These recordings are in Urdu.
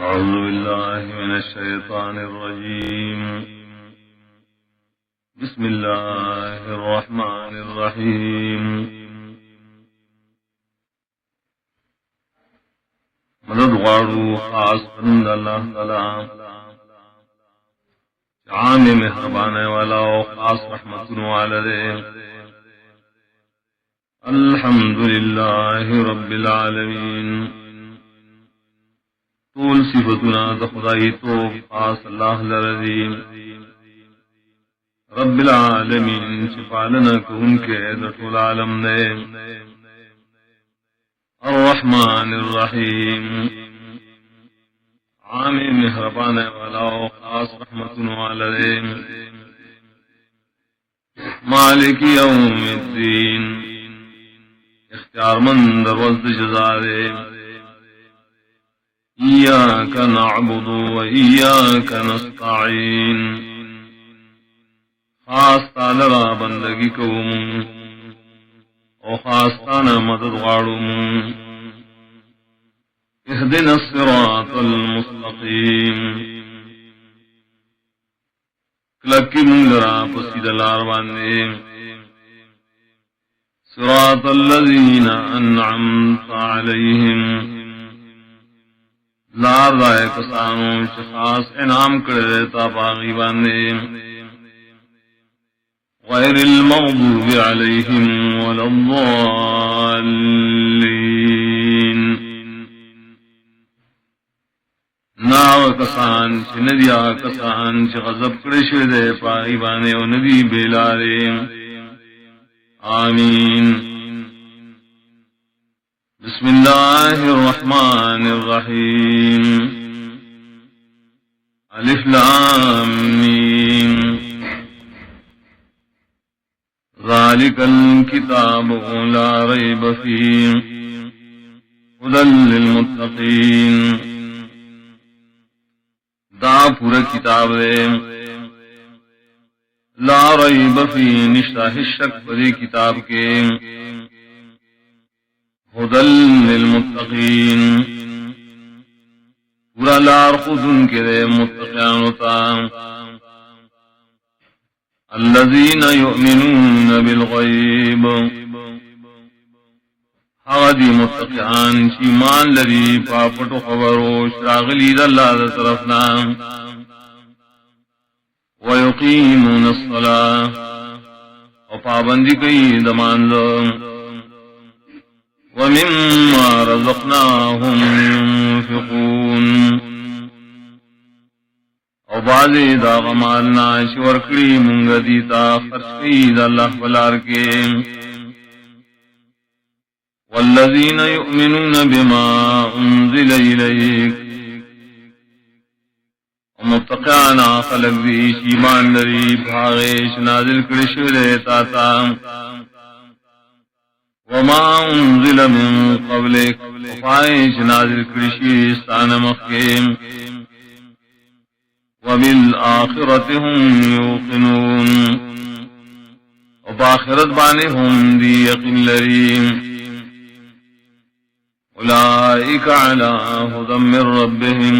أعوذ بالله من الشيطان الرجيم. بسم الله الرحمن الرحيم. مدد غارو خاص بند اللہ تعالی عام مہربان والا و خاص رحمت والدے. الحمد للہ رب العالمین. طول صفتنا دخدائی تو خاص اللہ لرزیم رب العالمین شفالنا کن کے دطول عالم دے. الرحمن الرحیم عام مہربان والا و خاص رحمت والدے. مالک یوم الدین اختیار مند روز جزا دے. إياك نعبد وإياك نستعين خاص تعالی را بندگی کوم او خاص تانا مدد غاڑم. اهدنا الصراط المستقيم کلکی من لرا پسید لار باندے. صراط الذين أنعمت عليهم لار رائے کسانو شخاص انعام کرے تا باغی باندے. غیر المغضوب علیہم ولا الضالین ناو کسان چھ ندیا کسان چھ غضب کرے شدے پاغی باندے و ندی بیلارے. آمین. بسم اللہ الرحمن الرحیم. الف لام میم ذالک الکتاب لا ریب فیہ ھدی للمتقین. دا پورا کتاب ہے لا ریب فیہ نشتہ شک پدی کتاب کے. ھدی للمتقین پورا لار خودن کے دے متقیانتا. الذین یؤمنون بالغیب حادی متقیان شیمان لری پاپٹو خبرو شراغلی داللہ دا طرفنا. ویقیمون الصلاة و پابندی کئی دمانزو. ومما رزقناهم ينفقون او بعضی دا غمالنا شورکڑی منگدیتا خرچ قید اللہ بلار کے. والذین یؤمنون بما انزل الیک ومتقعنا خلق دی شیمان لری بھاغیش نازل کرشو دیتا تا. وما انزل من قبلک وفائش نازل کرشی استان مخیم. وبالآخرة هم یوقنون وبآخرت بانے ہم دی یقین لریم. اولئک علی ھدی من ربهم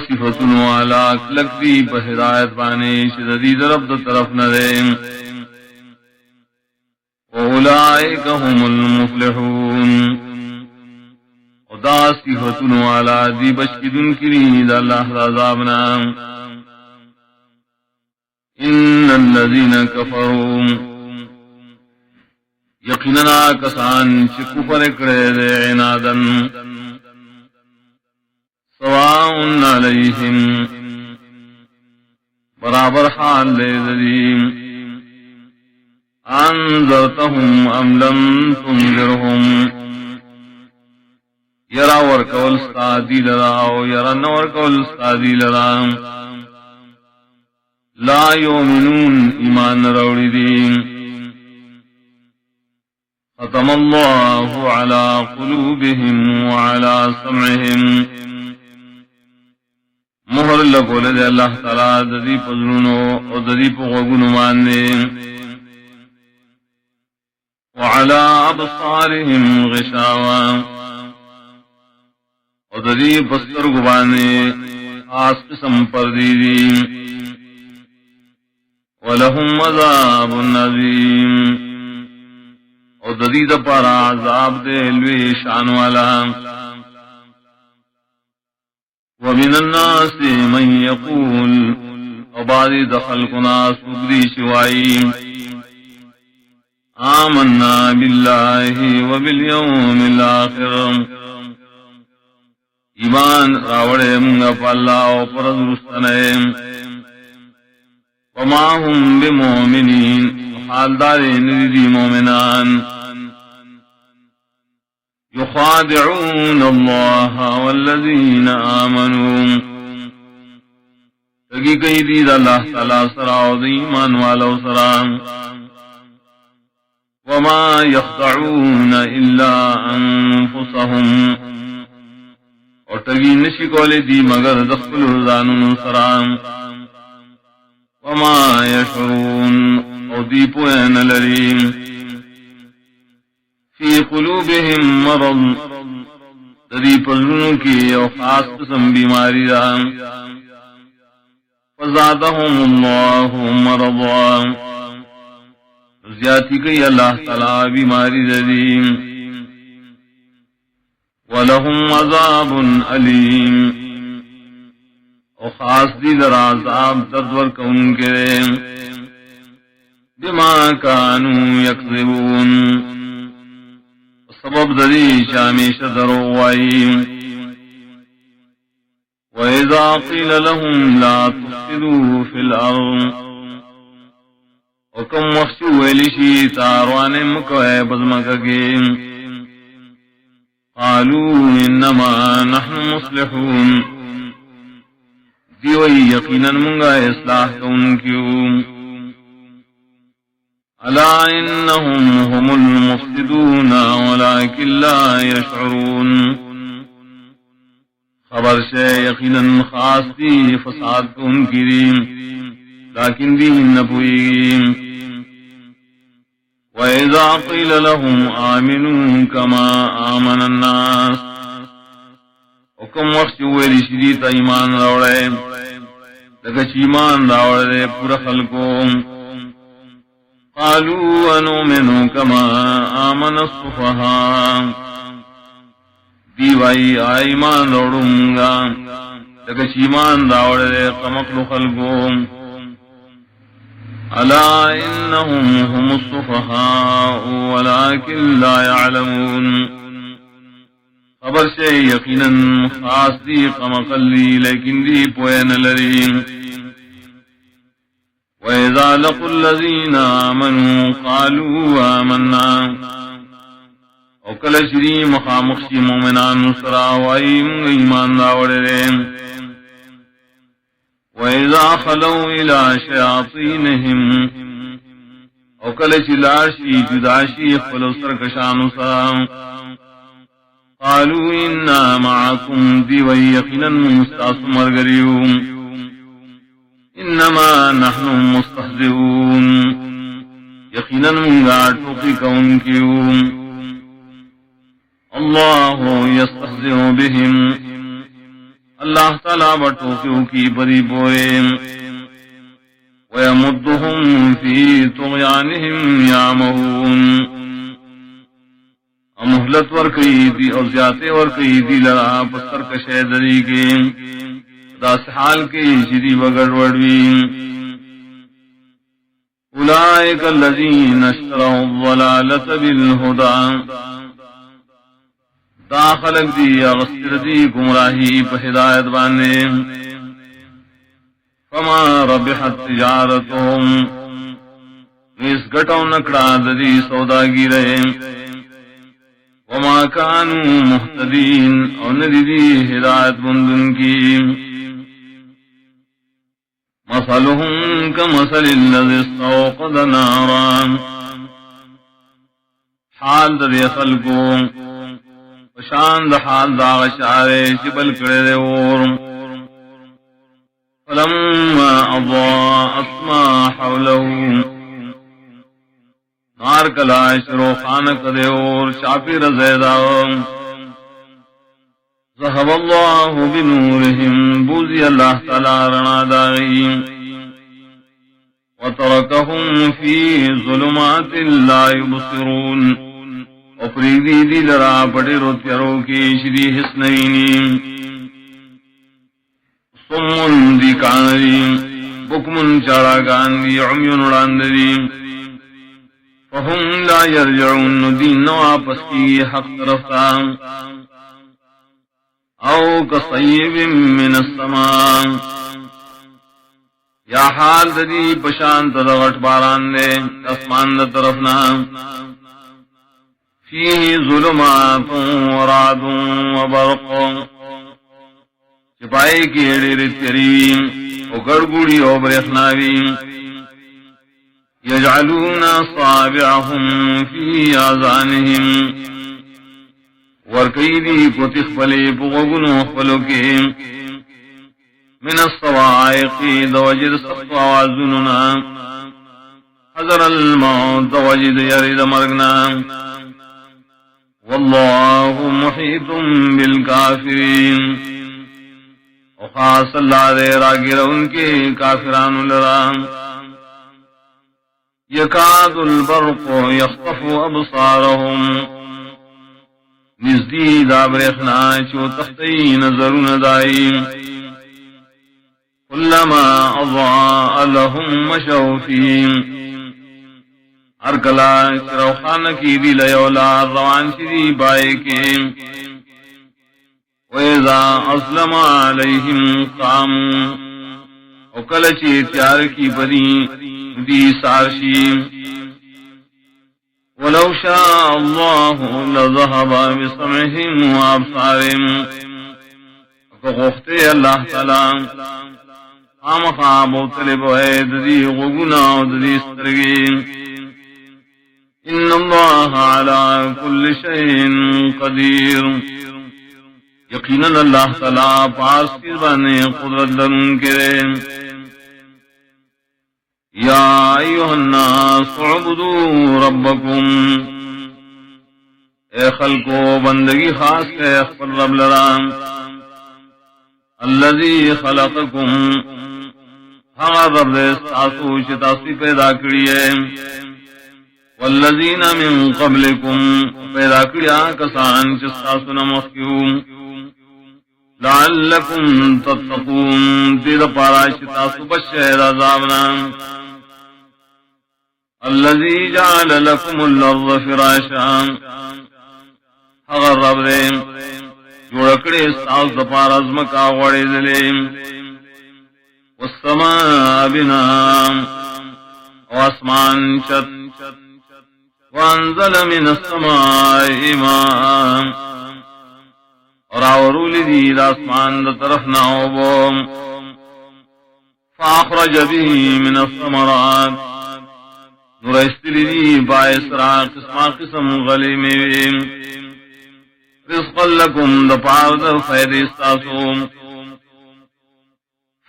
صفتن والا کلک دی بہدایت بانے شدید رب دا طرف ندیم. اولئک هم المفلحون خدا صفتن والا دی بچکدن کرین دا اللہ دا عذابنا. ان الذین کفروا یقیننا کسان چھ کفر کرے دے عنادن. سواء علیہم برابر حال لے دیم. انذرتهم ام لم تنذرهم یرا ورکول استادی لرا او یرا نورکول استادی لرا. لا یؤمنون ایمان روڑی دین. ختم اللہ علی قلوبهم وعلی سمعهم مہر لگولے دے اللہ تعالی ددی پزرونو او ددی پغوگونو ماندے. وعلى أبصارهم غشاوة دری بستر گبانے خاص قسم پر دیدی وَلَهُمْ عَذَابٌ عَظِيمٌ اور ددی دپارا عذاب دے لوی شان والا وَمِنَ النَّاسِ مَن يَقُولُ وبعضی دخل کنا سگری شوائی آمنا باللہ وبالیوم الآخر ایمان راوڑے منگا پا اللہ و پرد رستنے وما هم بمؤمنین حال دارے ندی مومنان یخادعون اللہ والذین آمنون تگی کئی دید اللہ تعالی سراؤ دی ایمان والا سرام وما یخدعون الا انفسهم اور تگی نشی کولے دی مگر دخل رضانون سرام وما یشعرون اور دی پوین لریم فی قلوبهم مرض تدی پرزنوں کی اور خاص قسم بیماری رام فزادهم اللہ مرضا زیادتی کئی اللہ تعالی بیماری دیم وَلَهُمْ عَذَابٌ عَلِيمٌ اور خاص دی در عذاب دردور کون کرے بما کانوا یکذبون سبب دری شامیش دروائی وَإِذَا قِيلَ لَهُمْ لَا تُفْسِدُوا فِي الْأَرْضِ وَكَمْ وَخْشُوا وَلِشِي تَارْوَانِ مُكَوَيْ بَزْمَكَكِيم قَالُوا إِنَّمَا نَحْنُ مُصْلِحُونَ دیوئی یقیناً منگا اصلاح کون کیوں الا انہم هم المفسدون ولكن لا يشعرون خبر سے یقیناً خاص دی فساد کون کی لیکن دی نبوئی وَإِذَا قِيلَ لَهُمْ آمِنُوا كَمَا آمَنَ النَّاسِ حکم وقت ویلی شدید ایمان راوڑے لکچ ایمان راوڑے پورا خلقو قالوا انؤمن كما آمن الصفهاء دیوائی ایمان راوڑوں گا لکچ ایمان راوڑے قمقل خلقو الا انہم هم الصفهاء ولكن لا يعلمون خبر سے یقیناً خاص دی قمقلی لیکن دی پوین لریم وَإِذَا لَقُوا الَّذِينَ آمَنُوا قَالُوا آمَنَّا وکل شری مخامخشی مومنان سراوائیم ایمان داوڑرین وَإِذَا خَلَوْا إِلَى شَيَاطِينِهِمْ وکل چلاشی جداشی خلو سرکشان سرام قالوا إنا معكم دیو یقینا مستاس مرگریو انما نحن مستهزئون یقینا منگا ٹوکی کون کیو اللہ یستهزئ بهم اللہ تعالی بٹوکیو کی بری بوئے ویمدهم فی طغیانهم یعمہون مہلت ورکی دی اور زیادے ورکی دی لرا پستر کشے دری کے داس حال کے جدی وگڑ وڑوی اولئک الذین اشتروا الضلالۃ بالہدی داخلق دی اغسر دی گمراہی پہ ہدایت بانے فما ربحت تجارتهم اس گٹوں نکڑا دی سوداگی رہے وما كانوا مهتدين اور ندی ہدایت بندن کی مثلهم كمثل الذي استوقد نارا حال در خلقو وشان دا حال دا غشارے شبل کرے اور فلما اضاءت ما حوله نار کلا شرو خانک دے اور شاپی رزیدہ ذهب الله بنورهم بوزی اللہ تعالی رنا داغی وتركهم في ظلمات لا يبصرون افریدی دی لرا پڑی روتیرو کی شری حسنینی صم دی کانری بکمن چارا گاندی عمیون اڑاندی فهم لا يرجعون دین واپس کی حق طرفتا او کصیب من السماء یا حال دی پشانت دغٹ باران دے اسمان دا طرفنا فیہ ظلمات ورعد وبرق چپائی کی اڑی تیری او گڑگوڑی او برخناوی یجعلون اصابعهم فی آذانہم ورقیدی کو تخبلی پغگنو خبلو کی من الصواعق دوجد سخت آوازننا حذر الموت دوجد یرد مرگنا واللہ محیط بالکافرین وخاص اللہ دے راگر ان کے کافران لرام یکاد البرق یخطف ابصارهم نزدی دابرخنا چو تختی نظرون دائیم کلما اضاء لهم مشوا فیہم ارکلا شروخان کی دی لیولا روان شدی بائے کے وَإِذَا أَظْلَمَ عَلَيْهِمْ قَامُوا وکلچی تیار کی بدی دی سارشی وَلَوْ شَاءَ اللَّهُ لَذَهَبَ بِسَمْعِهِمْ وَأَبْصَارِهِمْ فغفتے اللہ تعالی خام خواب و طلب وید دی غگنا و دی سترگین ان اللہ علی کل شیء قدیر یقیناً اللہ تعالی پاس کی بانے قدرت لرن کرے یا ایوہ الناس عبدوا ربکم اے خلقو بندگی خاص ہے اخبر رب لرام الذی خلقکم ہاں رب دے ساسو چتاسی پیدا کریے والذین من قبلکم پیدا کریا کسان چستاسو نمخیوم لعلکم تتقون دید پارا چتاسو بشہر عذابنا الذی جعل لکم الارض فراشا اگر رب دے جوڑکڑے ساس دپار ازمکا غوڑے دلیم والسماء بناء واسمان چت وانزل من السماء ماء اور آورولی دید آسمان دا طرف ناوبو فاخرج به من الثمرات نور استلی دی باعث را قسم قسم غلی میں رزقا لکم دا پار دا فید استاسو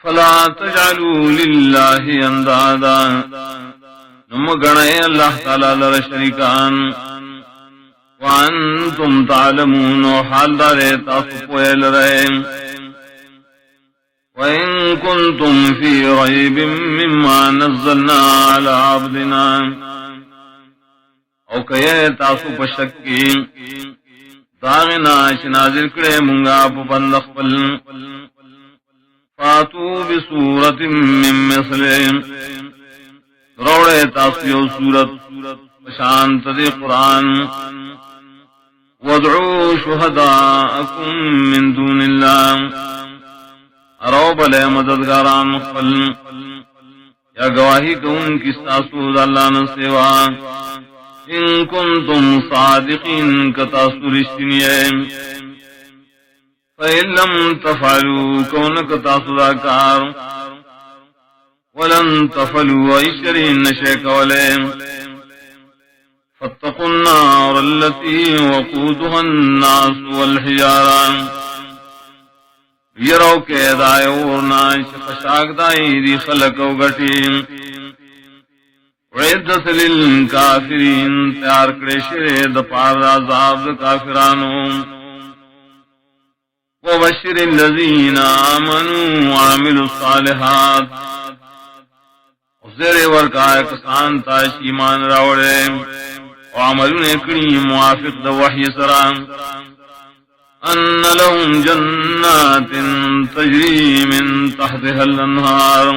فلا تجعلوا للہ اندادا نم گنے اللہ تعالی لر شریکان وانتم تعلمون و حال دارے تاسو پوئے لرے وَإِن كُنتُمْ فِي رَيْبٍ مِّمَّا نَزَّلْنَا عَلَىٰ عَبْدِنَا او کہے تاسو پشکی داغنا چنازل کرے منگا پا بندخ پل فاتو بسورت من مثلیم روڑے تاسیو سورت شانت دی قرآن وادعو شہداءکم من دون اللہ ارو بلے مددگاران مخفل یا گواہی کون کی ساسود اللہ نسوا ان کنتم صادقین کتاسو رشتنیے فَإِن لَّمْ تَفْعَلُوا كَوْنَكَ تَاسُدَاكَارُ وَلَن تَفْعَلُوا أَيْشَرِهِنَّ شَيْكَ وَلَيْمْ فَاتَّقُوا النَّارَ الَّتِي وَقُودُهَا النَّاسُ وَالْحِجَارَةُ یرو کے دائے ورنا خشاک دائی دی خلق و گٹی وعدت للکافرین تیار کرے شرے دپار عذاب کافرانوں وبشر الذین آمنوا وعملوا الصالحات زیر ورکا کسان تاش ایمان راوڑے و عملون اکڑی موافق دا وحی سرام ان لهم جنات تجری من تحتها الانہار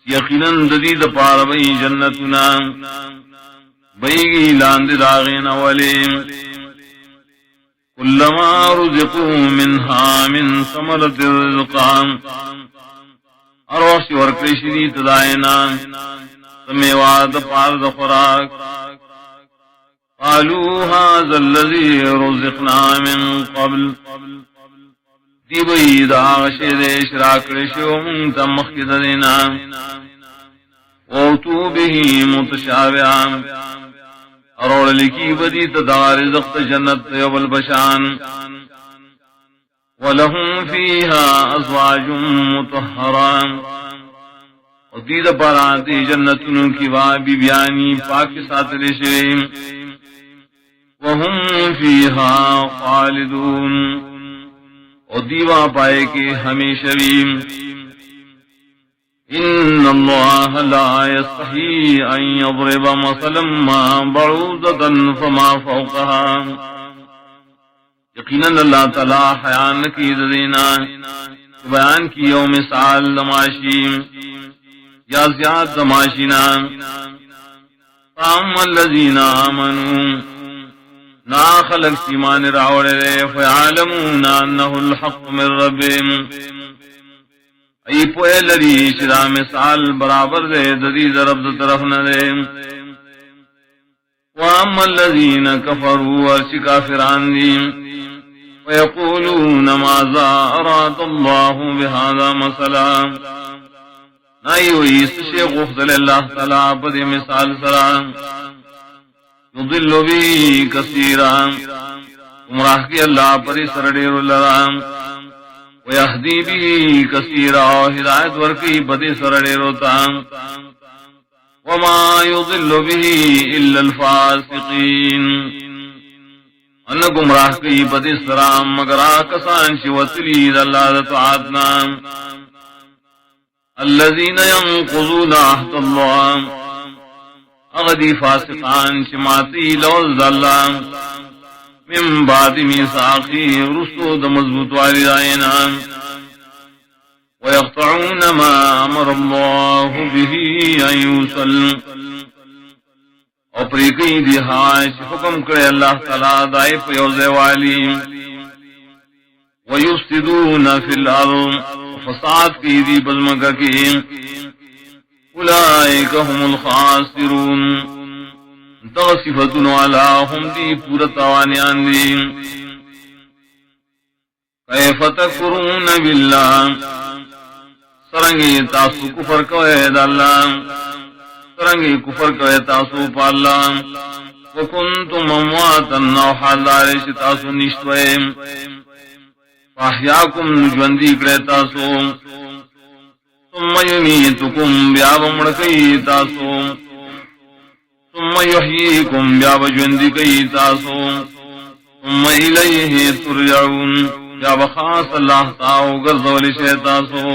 یقیناً ددید پار بئی جنتنا بیگی لاند داغین ولیم کلما رزقوا منها من ثمرة الرزقام اروش ورکشی تدائنا سمیواد پارد خوراک قالوا هذا الذي رزقنا من قبل دی بئی دا غشید اشراکرشو منتم مخید دینا ووتو به متشابعا اروڑ لکی بدی تدار رزق جنت یوبل بشان وَلَهُمْ فِيهَا أَزْوَاجٌ مُطَهَّرَةٌ ودید پرانتی جنتوں کی وابی بیانی پاک ساتھ شویم وَهُمْ فِيهَا خَالِدُونَ ودیوا پائے کے ہمیشویم إِنَّ اللَّهَ لَا يَسْتَحْيِي أَن يَضْرِبَ مَثَلًا مَّا بَعُوضَةً فَمَا فَوْقَهَا یقیناً اللہ تعالیٰ حیان کی دینا بیان کی یوم سال دماشی یا زیاد دماشینا فاما الذین آمنوا نا خلق سیمان راوڑے فیعلمون انہ الحق من ربهم ای پوئے لری شرا مثال برابر دے ددید رب طرف نہ دے واما الذین کفروا ورچ کافران دیم ويقولون ماذا أراد الله بهذا مثلا نائیو اس شیخ اخذل اللہ تعالیٰ بدی مثال سرام یضل بی کثیرام گمراہ کی اللہ پری سردیر لرام ویہدی بی کثیرا ہدایت ورکی بدی سردیر تام وما یضل بی الا الفاسقین ان گمراہ کی بدی سرام مگر آکسان شوتلی اللہ تعاتنا الذین ینقضون عہد اللہ اغدی فاسقان شماتی لوز اللہ من بعد میثاقی رسو دا مضبوط والی دائنا ویقطعون ما امر اللہ به ان یوصل اور پریقی دہائش حکم کرے اللہ تعالیٰ دائی پیوزے والی ویفسدون فی الارض فساد کی دی بزمگہ کی اولئک هم الخاسرون صفتن والا ہم دی پورت آوانیان دی کیف تکفرون باللہ سرنگی تاسو کفر کوئے دا اللہ سرنگی کفر کوئے تاسو پا اللہ وکنتم امواتا او حالدارش تاسو نشتوئے فاحیاکم نجوندی کرے تاسو ثم یمیتکم بیاب مڑکی تاسو ثم یحییکم بیاب جوندی کئی تاسو ثم الیہ ترجعون بیاب خاص اللہ تاو گرزولی شیطاسو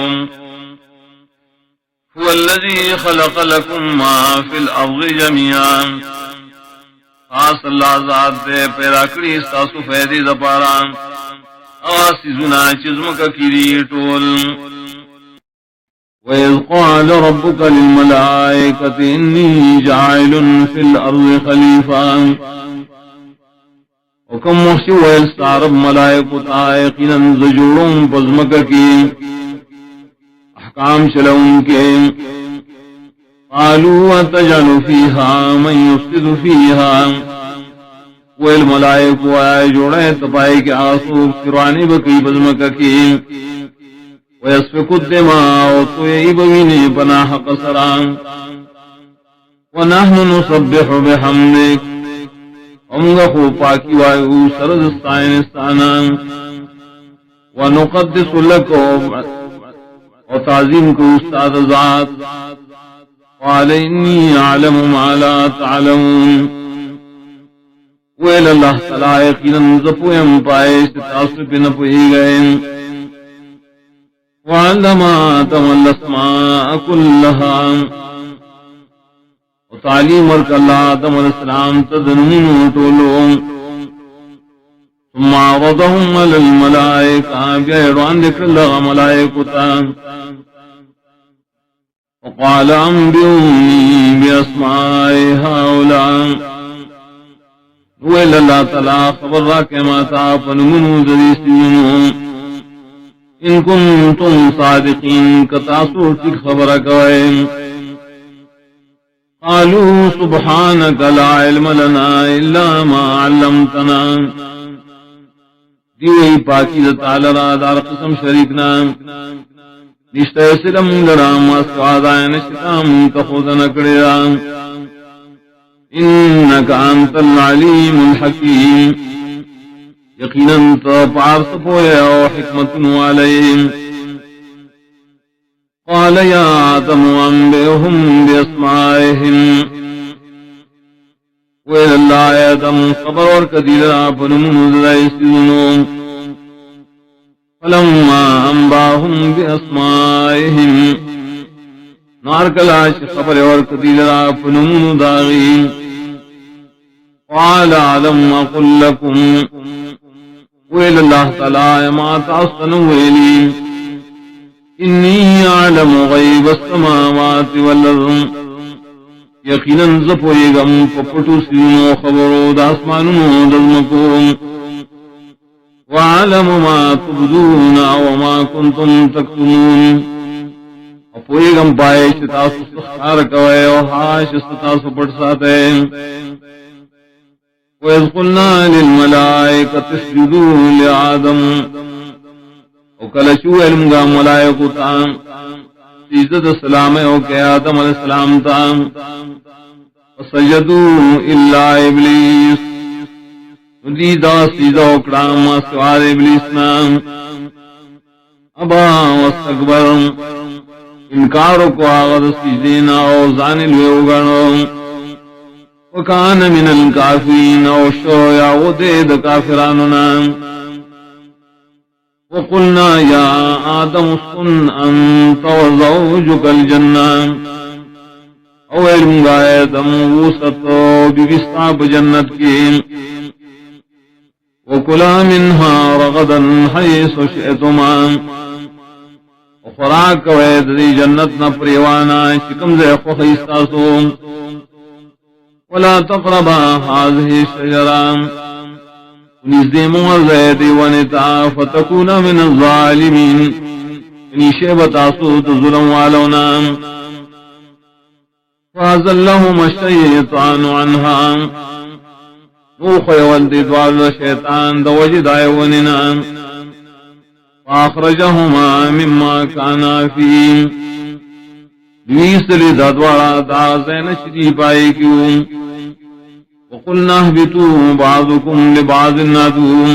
هو الذي خلق لكم ما في الارض جميعا خاص اللہ ذات دے پیدا کری استاسو فیدی دپارا آسی زنا چزمکا کری ٹول وَإِذْ قَالَ رَبُّكَ لِلْمَلَائِكَةِ إِنِّي جَاعِلٌ فِي الْأَرْضِ خَلِيفَةً وکم محشی ویستارب ملائکتا یقیناً زجوروں پزمکا کی احکام چلون کے قالوا اتجعل فيها من يفسد فيها والملائک آئے جوڑے تپائے کے آسو فرانی بکی بزمکا کی ویسفک الدماء تو یہی بوینے پناہ قصران ونحن نصبح بحمدک امگا خو پاکی وائیو سرزستائن استانان ونقدس لکم اور تعظیم کو استاد ذات قال انی اعلم ما لا تعلمون ویل اللہ تعالی یقیناً زپویم پائے ستاسو پہ نپوئی گئے وعلم آدم الاسماء كلها وتعلیم ورک اللہ آدم علیہ السلام تدنون طولو ثم عرضهم على الملائكة بيران ذكر الله ملائكة وقال انبئوني بأسماء هؤلاء ویل اللہ تعالی خبر راکے ماتا فنمنو ذریسینو ان کنتم صادقین کتاسو تک خبر کوئے قالوا سبحانك لا علم لنا الا ما علمتنا دیوئی پاکی تعالی را دار قسم شریکنا نشتہ سلم لرام اسوادائن نشتام تخوض نکڑیا انکا انت العلیم الحکیم یقیناً تو پارس پویا و حکمت علیہم قال یا آدم انبئهم باسمائهم ویل اللہ آدم خبر اور قدیر پنمون ذرائسنو فلما انباهم باسمائهم نار کلاش خبر اور قدیر پنمون داغیم قال علم اقل لكم ویل اللہ تعالی ما تعصنوا ویلی انی اعلم غیب السماوات والارض یقیناً زپویگم پپٹو سینو خبرو داسمانو دزمکو وعلم ما تبدون وما کنتم تکتمون اپویگم پائے شتاسو سخار کوئے وحاش ستاسو پڑ ساتے وَإِذْ قُلْنَا لِلْمَلَائِكَةِ اسْجُدُوا لِآدَمَ وَكَلَشُوا علمگا ملائکتا سجدت السلام اوکے آدم علیہ السلام تا وَسَجَدُوا إِلَّا إِبْلِيسَ ندیدہ سجدہ اکرام سوار ابلیسنا ابا واستکبر انکارو کو آغد سجدینا او زانل ویوگانو وکان من الکافرین او شو یا ودید کافراننا وقلنا یا آدم اسکن انت وزوجک الجنہ او علم آدم وسطو ببستاب جنت کی وکلا منها رغدا حیث شئتما وخراک وید دی جنت نپریوانا شکم زی خوخیستاسو ولا تقربا هذه الشجرة نزدموا زيد ونتا فتكون من الظالمين نشبت صوت ظلم والونا فازلهما الشيطان عنها نوخ يولد دوال الشيطان دوجد عيوننا فأخرجهما مما كانا فيه دویسلی دادوارا دازین شریف آئے کیوں وقلنا اہبتو بعضکم لبعض نادو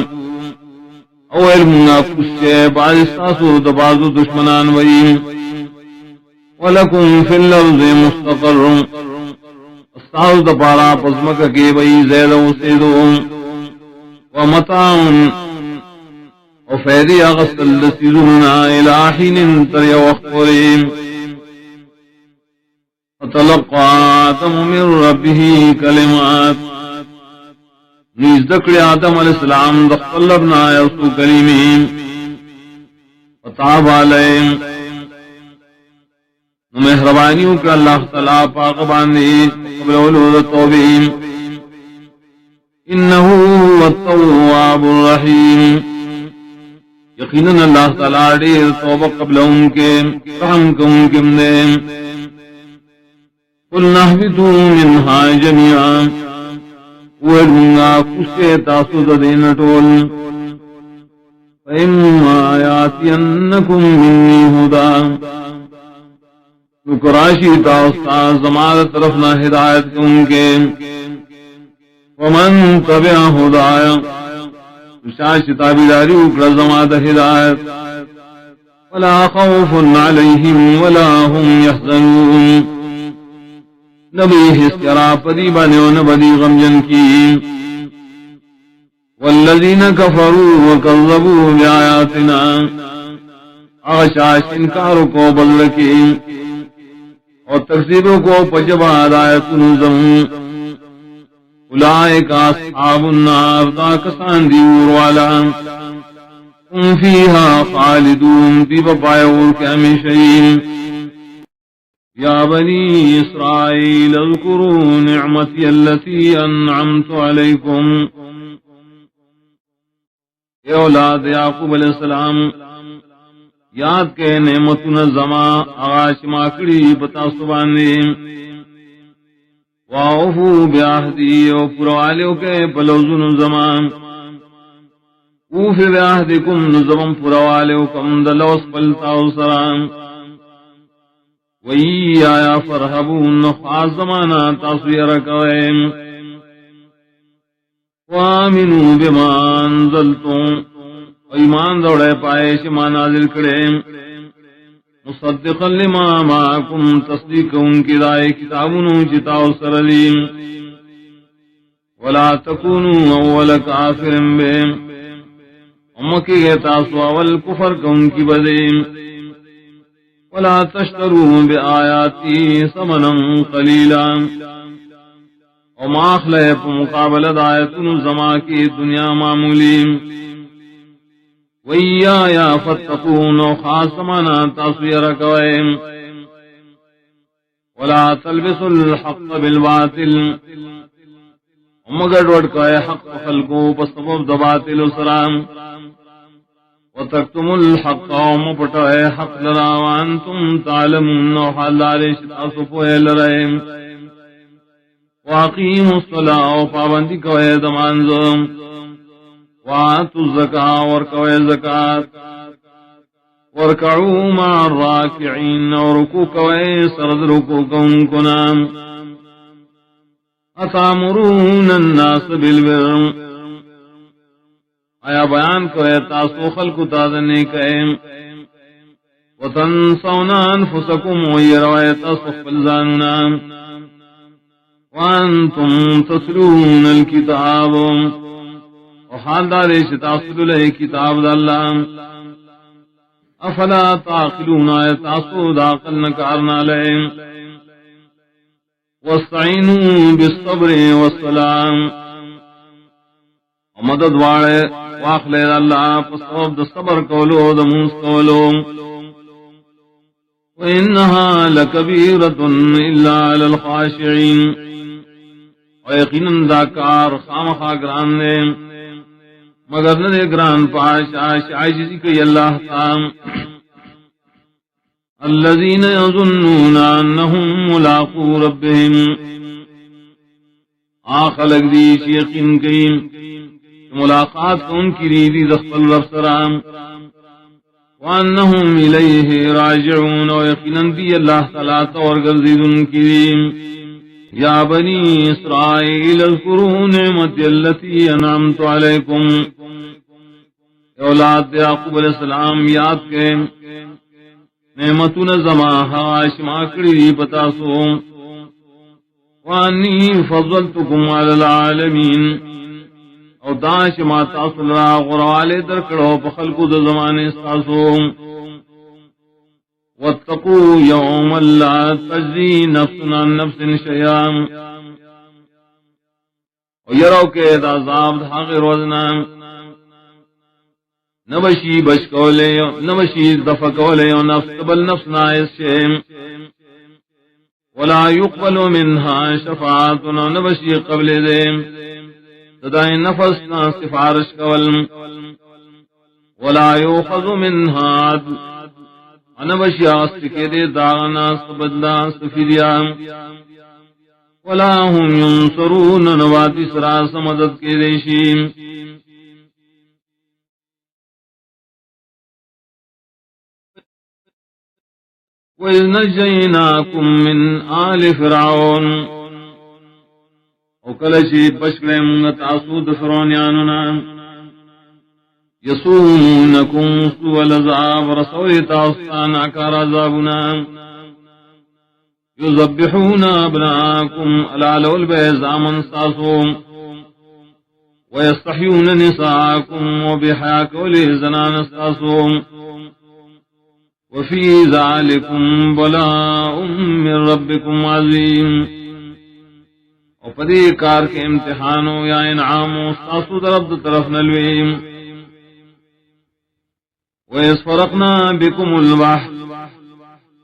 او علمنا کشے بعض استاسو دبعض دشمنان وئی ولکم فی الارض مستقر استاس دپارا پزمک کے بئی زید و سیدو ومتاعن وفیدی اغسط اللسیزننا الہین تری وقت وریم فتلقى آدم من ربه كلمات نزدکر آدم علیہ السلام دخل ابنا یسو کلیمین فتاب علیہم مہربانیوں کا اللہ تعالیٰ پاک باندی قبل علود توبیم انہو والتواب الرحیم یقیناً اللہ تعالیٰ دیر توبہ قبل ان کے رحم کو ان کے مدین قلنا اهبطوا منها جميعا وَلْنَا كُسْيَتَاسُدَ دِينَ طول فَإِمَّا يَأْتِيَنَّكُمْ مِنِّي هُدًى نکراشی تاؤستا زمان طرفنا ہدایت کے ان کے ومن تبع ہدایا شاش تابداری اکر زمان ہدایت ولا خوف علیہم ولا هم يحزنون نبی حس کرا پدی بانیو نبدی غمجن کی والذین کفروا وکذبوا بآیاتنا آشاش انکار کو بلکی اور تکذیبوں کو پجبا آیات نظم اولئک اصحاب النار دا کسان دیور والا هم فیہا خالدون دی بپائے اور کے ہمیشہین یا بنی اسرائیل اذکروا نعمتی التي انعمت علیکم اے اولاد یعقوب علیہ السلام یاد کے نعمتنا زما آغاش ماکڑی بتا سبانے وَأَوْفُوا بِعَهْدِي وَپُرَوَالِيو کے پلوزن زمان اوف بعہدکم نظم پُرَوَالِيو کم دلوس پلتاو سرام وَإِي آیا فَرْحَبُونَ خاص زمانا تصویر کوئیم وَآمِنُوا بِمَا أَنزَلْتُمْ ایمان دوڑے پائے شما نازل کریں مصدقا لما معکم تصدیق ان کی دائے کتابنو چتاو سرلیم ولا تکونوا اول کافر بهم امکی گئے تاسو اول کفر کن کی بدیم ولا تشتروا بآیاتی ثمنا قلیلا وما اخلے مقابلہ آیتن زما کی دنیا معمولیم وَإِيَّايَ فَاتَّقُونَ خاص مانا تصویر کوئیم وَلَا تَلْبِسُوا الْحَقَّ بِالْبَاطِلِ مگر ڈوڑ کوئے حق خلقو پسبب دباطل سرام وَتَكْتُمُوا الْحَقَّ وَمُپٹوئے حق لرا وَأَنْتُمْ تَعْلَمُونَ وَحَلَّارِشْ تَعْصُفُوئے لرائیم وَأَقِيمُوا الصَّلَاةَ وَپابندی کوئے دمانزم وَآتُوا الزَّكَاةَ وَارْكَوْا الزَّكَاةَ وَارْكَعُوا مَعَ الرَّاكِعِينَ وَرُكُوعوا سرد ركوعكم كنام أَتَأْمُرُونَ النَّاسَ بِالْبِرِّ آیا بیان کوئے تاسو خلق تازنے کئے وَتَنْسَوْنَ أَنفُسَكُمْ وَيَرَوَيْ تَصُفَّ الزَّانُونَ وَأَنْتُمْ تَتْلُونَ الْكِتَابَ وحالدار تاصل لے کتاب دا اللہ افلا تعقلون تاسو دا عقل نکارنا لے واستعینوا بالصبر والصلاة ومدد وارے واخلے اللہ پسوب دا صبر کولو دا موس کولو وإنها لكبيرة إلا على الخاشعين ويقینا دا کار خامخا گران نے مگر نہ گران پاش عاجزی کی اللہ تعالی الذين يظنون انهم ملاقو ربهم خلق دی یقین کی ملاقات ان کی ریدی دخل رب سلام وانهم الیہ راجعون ویقینا دی اللہ تعالی اور گردن کی یا بنی اسرائیل اذکروا نعمتی التي انعمت علیکم اولاد یعقوب علیہ السلام یاد کے نعمتنا زما حواش ماکڑی پتاسو وانی فضلتکم علی العالمین او داش ما تاصل را غروالے درکڑو پخلقو دا زمانے استاسو واتقوا یوما لا تجزی نفس عن نفس شیئا ویرو کے دا عذاب دھاغ روزنا نبشی بچ کولے نبشی دفع کولے نفس بل نفس نائس شیم ولا يقبل منها شفاعت نبشی قبل دیم تدائیں نفس نا سفارش کول ولا يؤخذ منها عدل نبشی آستکے دے داغنا سبدلا سفیدیا ولا هم ينصرون نواتی سراس مدد کے دیشیم وَإِذْ نَجَّيْنَاكُمْ مِنْ آلِ فِرْعَوْنَ وَكَلَشِ بَشْكْرَ مُنَتَعَصُودَ فِرْعَوْنِيَانُنَا يَصُومُونَكُمْ سُوءَ الْعَذَابِ رَسَوْلِ تَعْصَانَ عَكَارَ عَذَابُنَا يُذَبِّحُونَ أَبْنَاءَكُمْ أَلَعْلَوْ الْبَيْزَامًا سَاسُومْ ويستحيون نساءكم وبحاك ولزنان استاسوم وفي ذلكم بلاء من ربكم عظيم اور پدی کار کے امتحانوں یا انعاموں استاسو درب طرف نلویم وَإِذْ فَرَقْنَا بِكُمُ الْبَحْرَ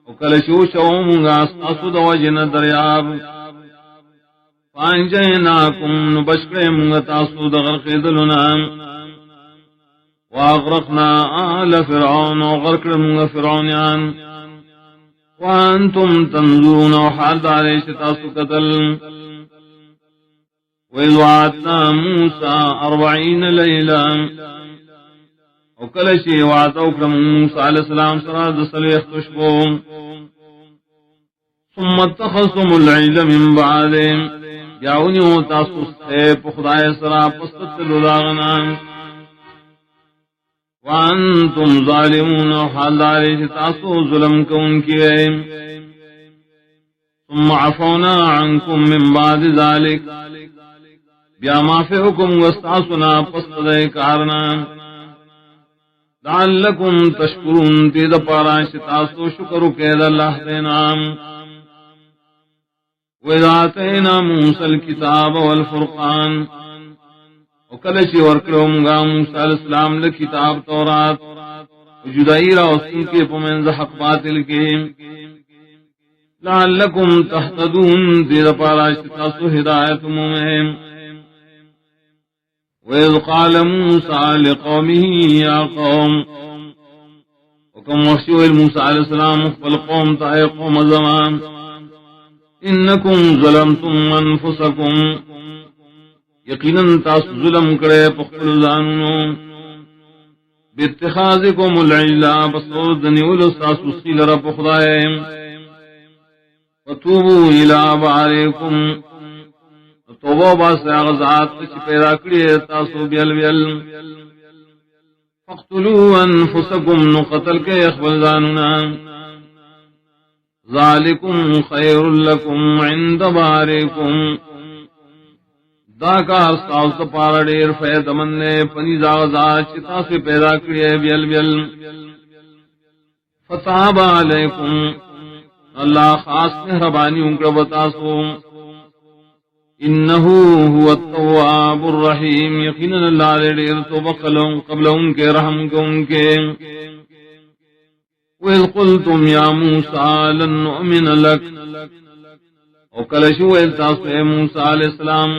وَكَلَشُو شَوْمُنْگَا استاسو دوجن دریاب فَأَنْجَيْنَاكُمْ نُبَشْكَرِمُنْگَ تاسو دغرق دلنا وَأَغْرَقْنَا آلَ فِرْعَوْنَ وَغَرْقِرِمُنْگَ فِرْعَوْنِيَانَ وَأَنْتُمْ تَنْظُرُونَ وحال دارش تاسو قتل وَإِذْ وَعَدْنَا مُوسَى 40 لَيْلًا وَكَلَشِي وَعَدَوْكَ موسى علیہ السلام سراد صلیح تشبو ثم اتخذتم العجل من بعدهم یاونیو تاسو سیپ خدای سرا پستت لداغنا وانتم ظالمون حال داری تاسو ظلم کون کیے ثم عفونا عنكم من بعد ذلك بیا معافی حکم وستاسنا پستد کارنا لعلکم تشکرون تید پارا شتاسو شکر کید اللہ دینام وَإِذْ آتَيْنَا مُوسَى الْكِتَابَ وَالْفُرْقَانَ وَكَلَشِ وَرْكَلَوْمْگَا مُوسَى علیہ السلام لکتاب تورات وجدائی راوستن کے پمنز حق باطل کے لعلکم تحتدون تید پارا شتاسو ہدایت مومہم وَإِذْ قَالَ مُوسَى لِقَوْمِهِ يَا قَوْمِ وَكَمْ وَحْشِوَ الْمُوسَى علیہ السلام اخفل قوم تائے قوم زمان انکم ظلمتم انفسکم یقیناً تاس ظلم کرے پخل زاننو باتخاذکم العلا بصور دنیول استاس اسیل رب خدائے وتوبوا الى بارکم توبہ باس اغزات کچھ پیدا کریے تاسو بیل بیل فاقتلوا انفسکم نقتل کے اخبر زاننا ذالکم خیر لکم عند بارکم دا کار ستاسو پارا دیر فید مننے پنیز آغازات چتا سے پیدا کریے بیل بیل فتاب علیکم اللہ خاص مہربانی انکر بتاسو انہو هو التواب الرحیم یقینا اللہ دیر توبہ قبل ان کے رحم کو ان کے وَإِذْ قُلْتُمْ يَا مُوسَى لَن نُؤْمِنَ لَكَ وَكَلَشُوا إِذْ تَاسْوَ موسیٰ علیہ السلام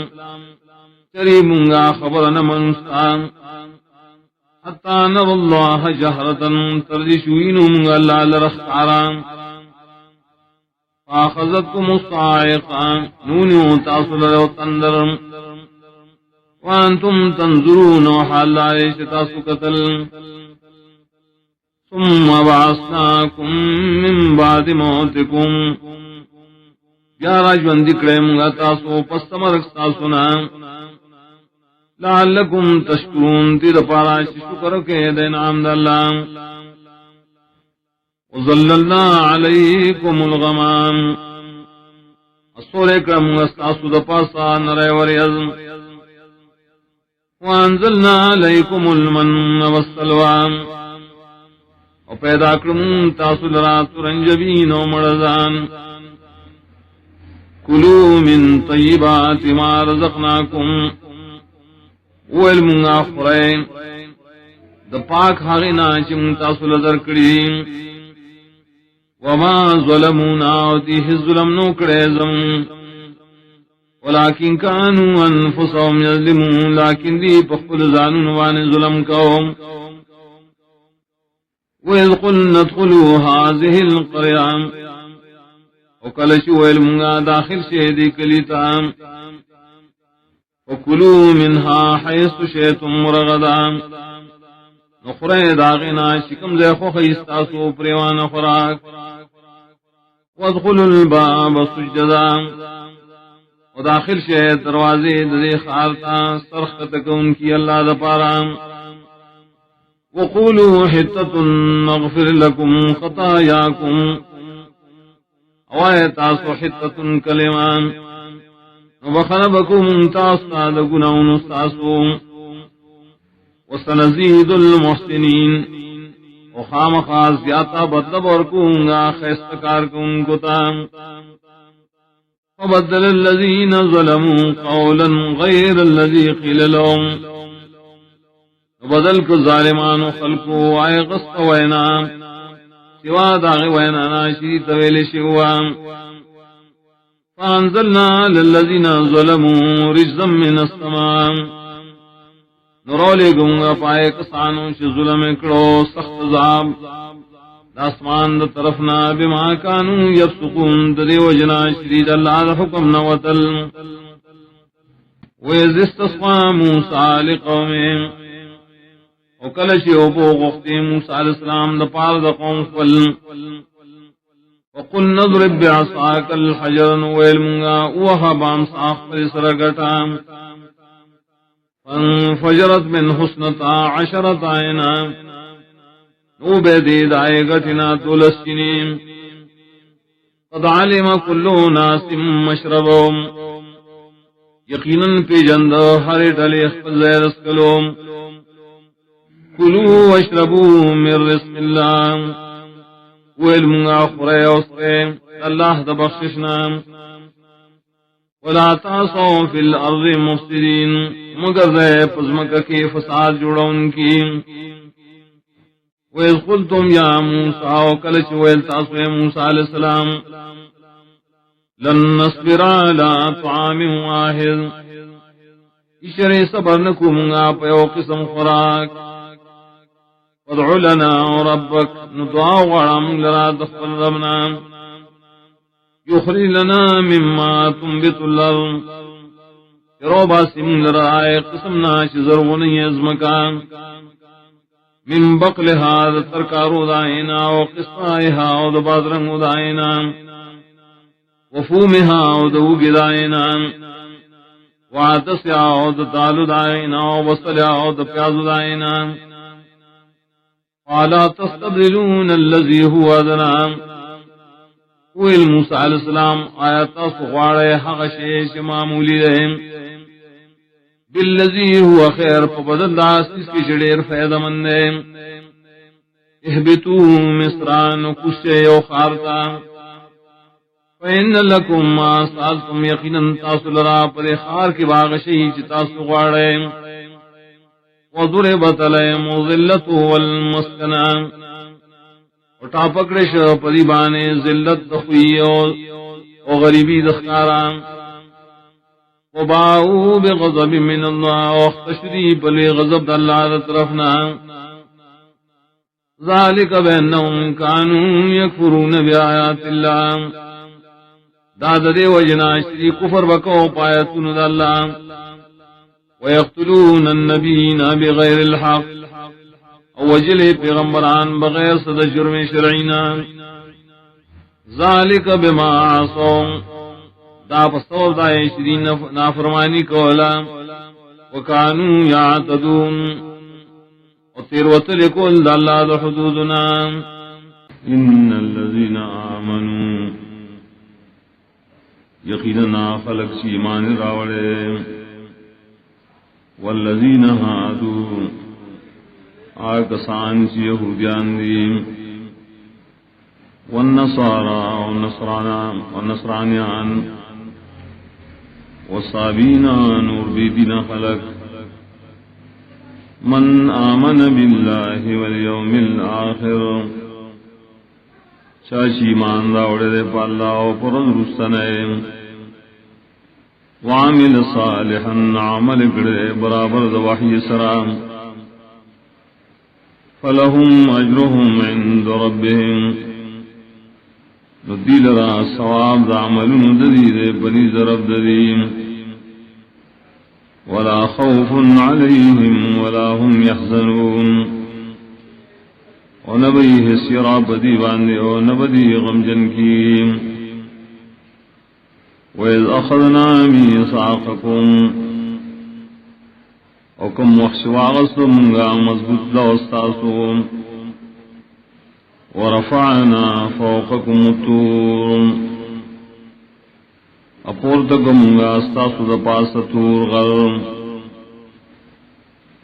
قریبونگا خبرنا منستان حتی نر اللہ جہرتن تردشوینونگا اللہ لرخاران فَأَخَذَتْكُمُ الصَّاعِقَةُ نونیو تاسو لرو تندر وَأَنْتُمْ تَنْظُرُونَ وحال علیش تاسو قتل ثم بعثناكم من بعد موتكم یا راجوان دکڑیم گا تاسو پس تمرک تاسونا لعلکم تشکرون تید پارا شکر کے دین عمد اللہ وظللنا علیکم الغمام اصول اکرم گا تاسو دپاسا نرے وریض وانزلنا علیکم المن والسلوام اور پیدا کرم تاسو لرا ترنجبین و مرزان کلو من طیبات ما رزقناکم ویلمنگا خورین دا پاک حاغینا چم تاسو لذر کریم وما ظلمونا وتیہ ظلم نو کریزم ولیکن کانو انفسهم یظلمون لیکن دی پخل زانون وان ظلم کوم وَإِذْ قُلْنَا ادْخُلُوا هَٰذِهِ الْقَرْيَةَ وَكَلَشُوا وَيْلْمُنْگَا داخل شہدی کلیتا وَكُلُوا مِنْهَا حَيْثُ شِئْتُمْ رَغَدًا نخرے داغنا شکم زیخو خیستاسو پریوان خراک وَادْخُلُوا الْبَابَ سُجَّدًا وداخل شہد دروازے دے خارتا سرخت کون کی اللہ دپارام وقولوا حتة نغفر لكم خطاياكم اوائے تاسو حتة کلمان وخنبکم تاستا دگناون استاسو وسنزید المحسنین وخام خاص زیادہ بدلب اور کونگا خیستکار کونگو تا فبدل الذین ظلموا قولا غیر الذی قیل لهم بدل کو ظالمان و خلقو آئے غصت وینا سوا داغ وینا ناشی طویل شوا فانزلنا للذین ظلموا رجزا من السماء نرولے گونگا پائے کسانوں سے ظلم کرو سخت عذاب داسمان دا طرفنا بما کانو یفسقون ددی وجنا شدید اللہ دا حکم نوتل ویز استصفا موسیٰ لقومیں وکلشی اوپو غفتی موسیٰ علیہ السلام دا پار دا قوم فل وقل نضرب بعصاک الحجر ویلمنگا اوہا بام ساخ پر سرگٹا فانفجرت من حسنتا عشرت عینا نو بیدید آئے گتنا تولسنین قد علم کلو ناس مشربهم یقیناً پی جند ہر ڈلی اخفل زیر اسکلوم کلو واشربو من رزق اللہ ویلمنگا خورے اسکے اللہ دا بخششنا ولا تعصوا فی الارض مفسدین مگر رہے پزمکہ کی فساد جوڑا ان کی وَإِذْ قُلْتُمْ يَا مُوسَىٰ وَكَلَچ وَيَلْتَاسُ مُوسَىٰ علیہ السلام لَن نَصْبِرَ عَلَىٰ طَعَامٍ وَاحِدٍ اشرے صبر نکو منگا پیو قسم خوراک وَادْعُ لَنَا رَبَّكَ ندعا غرام لرا دخل ربنا يُخْرِجْ لَنَا مِمَّا تُنبِتُ الْأَرْضُ روبا سم لرائے قسم ناش زرغنی ازمکان من بقلها ترکارو دائنا وقصائها ودبادرنگ دائنا وفومها ودوگ دائنا وعدسها ودتال دائنا وبصلها ودپیاز دائنا وعلا تستبدلون الذي هو ادنا ویل موسیٰ علیہ السلام آیتا سغوارے حق شیش معمولی رہم بالذی هو خیر فبدل داس اس کی جڑیر فیدہ مندے احبتو مصران کشے و خارتا فإن لکم ما سالتم یقیناً تاسو لرا پر خار کی باغشی چتاسو غاڑے وضربت علیہم ذلت والمسکنہ اٹھا پکڑش پریبانے ذلت دخوی و غریبی دخکاران وباؤوا بغضب من اللہ واختشری بلی غضب اللہ طرفنا ذالک بأنهم كانوا يكفرون بآیات اللہ داد دے وجنا شری کفر بکو پایتون دا اللہ ويقتلون النبیین بغیر الحق وجل پیغمبران بغیر صد جرم شرعینا ذالک بما عصوا دا پستور دا عشرین نافرمانی کولا وکانو یعتدون و تیروتل کول دا اللہ دا حدودنا ان الذین آمنوا یقیننا خلق سی ایمان راوڑے والذین ہادو آکسان سی یہودیان دی والنصارى والنصرانیان وصابین نور بیدین خلق من آمن باللہ والیوم الآخر چاچی مان راوڑے دے پا اللہ و پرد رسنے وعمل صالحا عمل کرے برابر دواحی سرام فلهم اجرهم عند ربهم ندیل را ثواب دا عملون ددید بنی ضرب ددیم ولا خوف علیہم ولا هم يحزنون ونبیه سیرا بدی باندے ونبدی غمجن کی وَإِذْ أَخَذْنَا مِيثَاقَكُمْ وَكَمْ وَحْشِوَاغَسْتُمْ غَا مضبوط دَوَسْتَاسُمْ ورفعنا فوقكم الطور اپورتکمگا استاسو دا پاس تور غر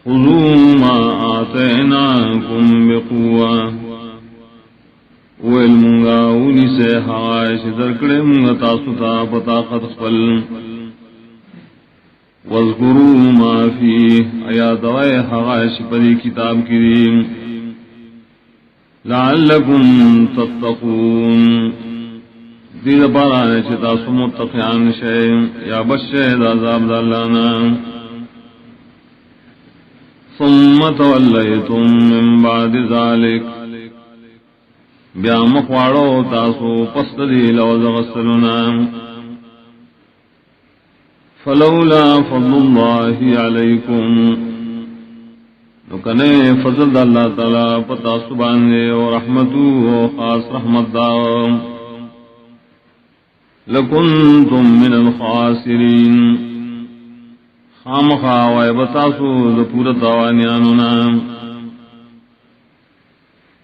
خذوا ما آتیناکم بقوة ویلمگا اولی سے حوائش درکڑے منگا تاسو تا پطاقت خپل واذکروا ما فیہ آیات وائے حوائش پدی کتاب کریم لعلکم تتقون دید پارانے چھتا سو متقیان شے یا بشہد عذاب دالانا ثم تولیتم من بعد ذالک بیا مخواڑو تاسو پست دی لوز غسلنا فلولا فضل اللہ علیکم نکنے فضل اللہ تعالی پتا سبانے و رحمتو و خاص رحمت داو لکنتم من الخاسرین خامخا ویبتاسو دپورت آوانیانونا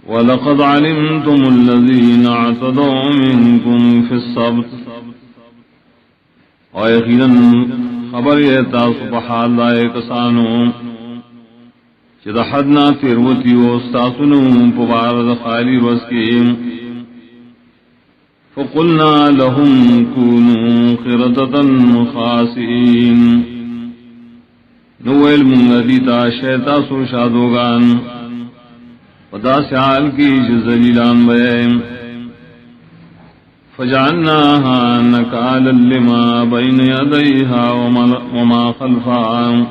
وَلَقَدْ عَلِمْتُمُ الَّذِينَ اعْتَدَوْا مِنْكُمْ فِي السَّبْتِ وَيَقِينًا خبر یہ تاسو پحال دائے کسانو چید حدنا تیروتی وستاسنو پبارد خالی رسکیم فَقُلْنَا لَهُمْ كُونُوا قِرَدَةً خَاسِئِينَ نویل منگدیتا شیطاسو شادوگان پدا سیال کی جزلیلان بیم فجعلناها نکالا لما بین یدیها وما خلفها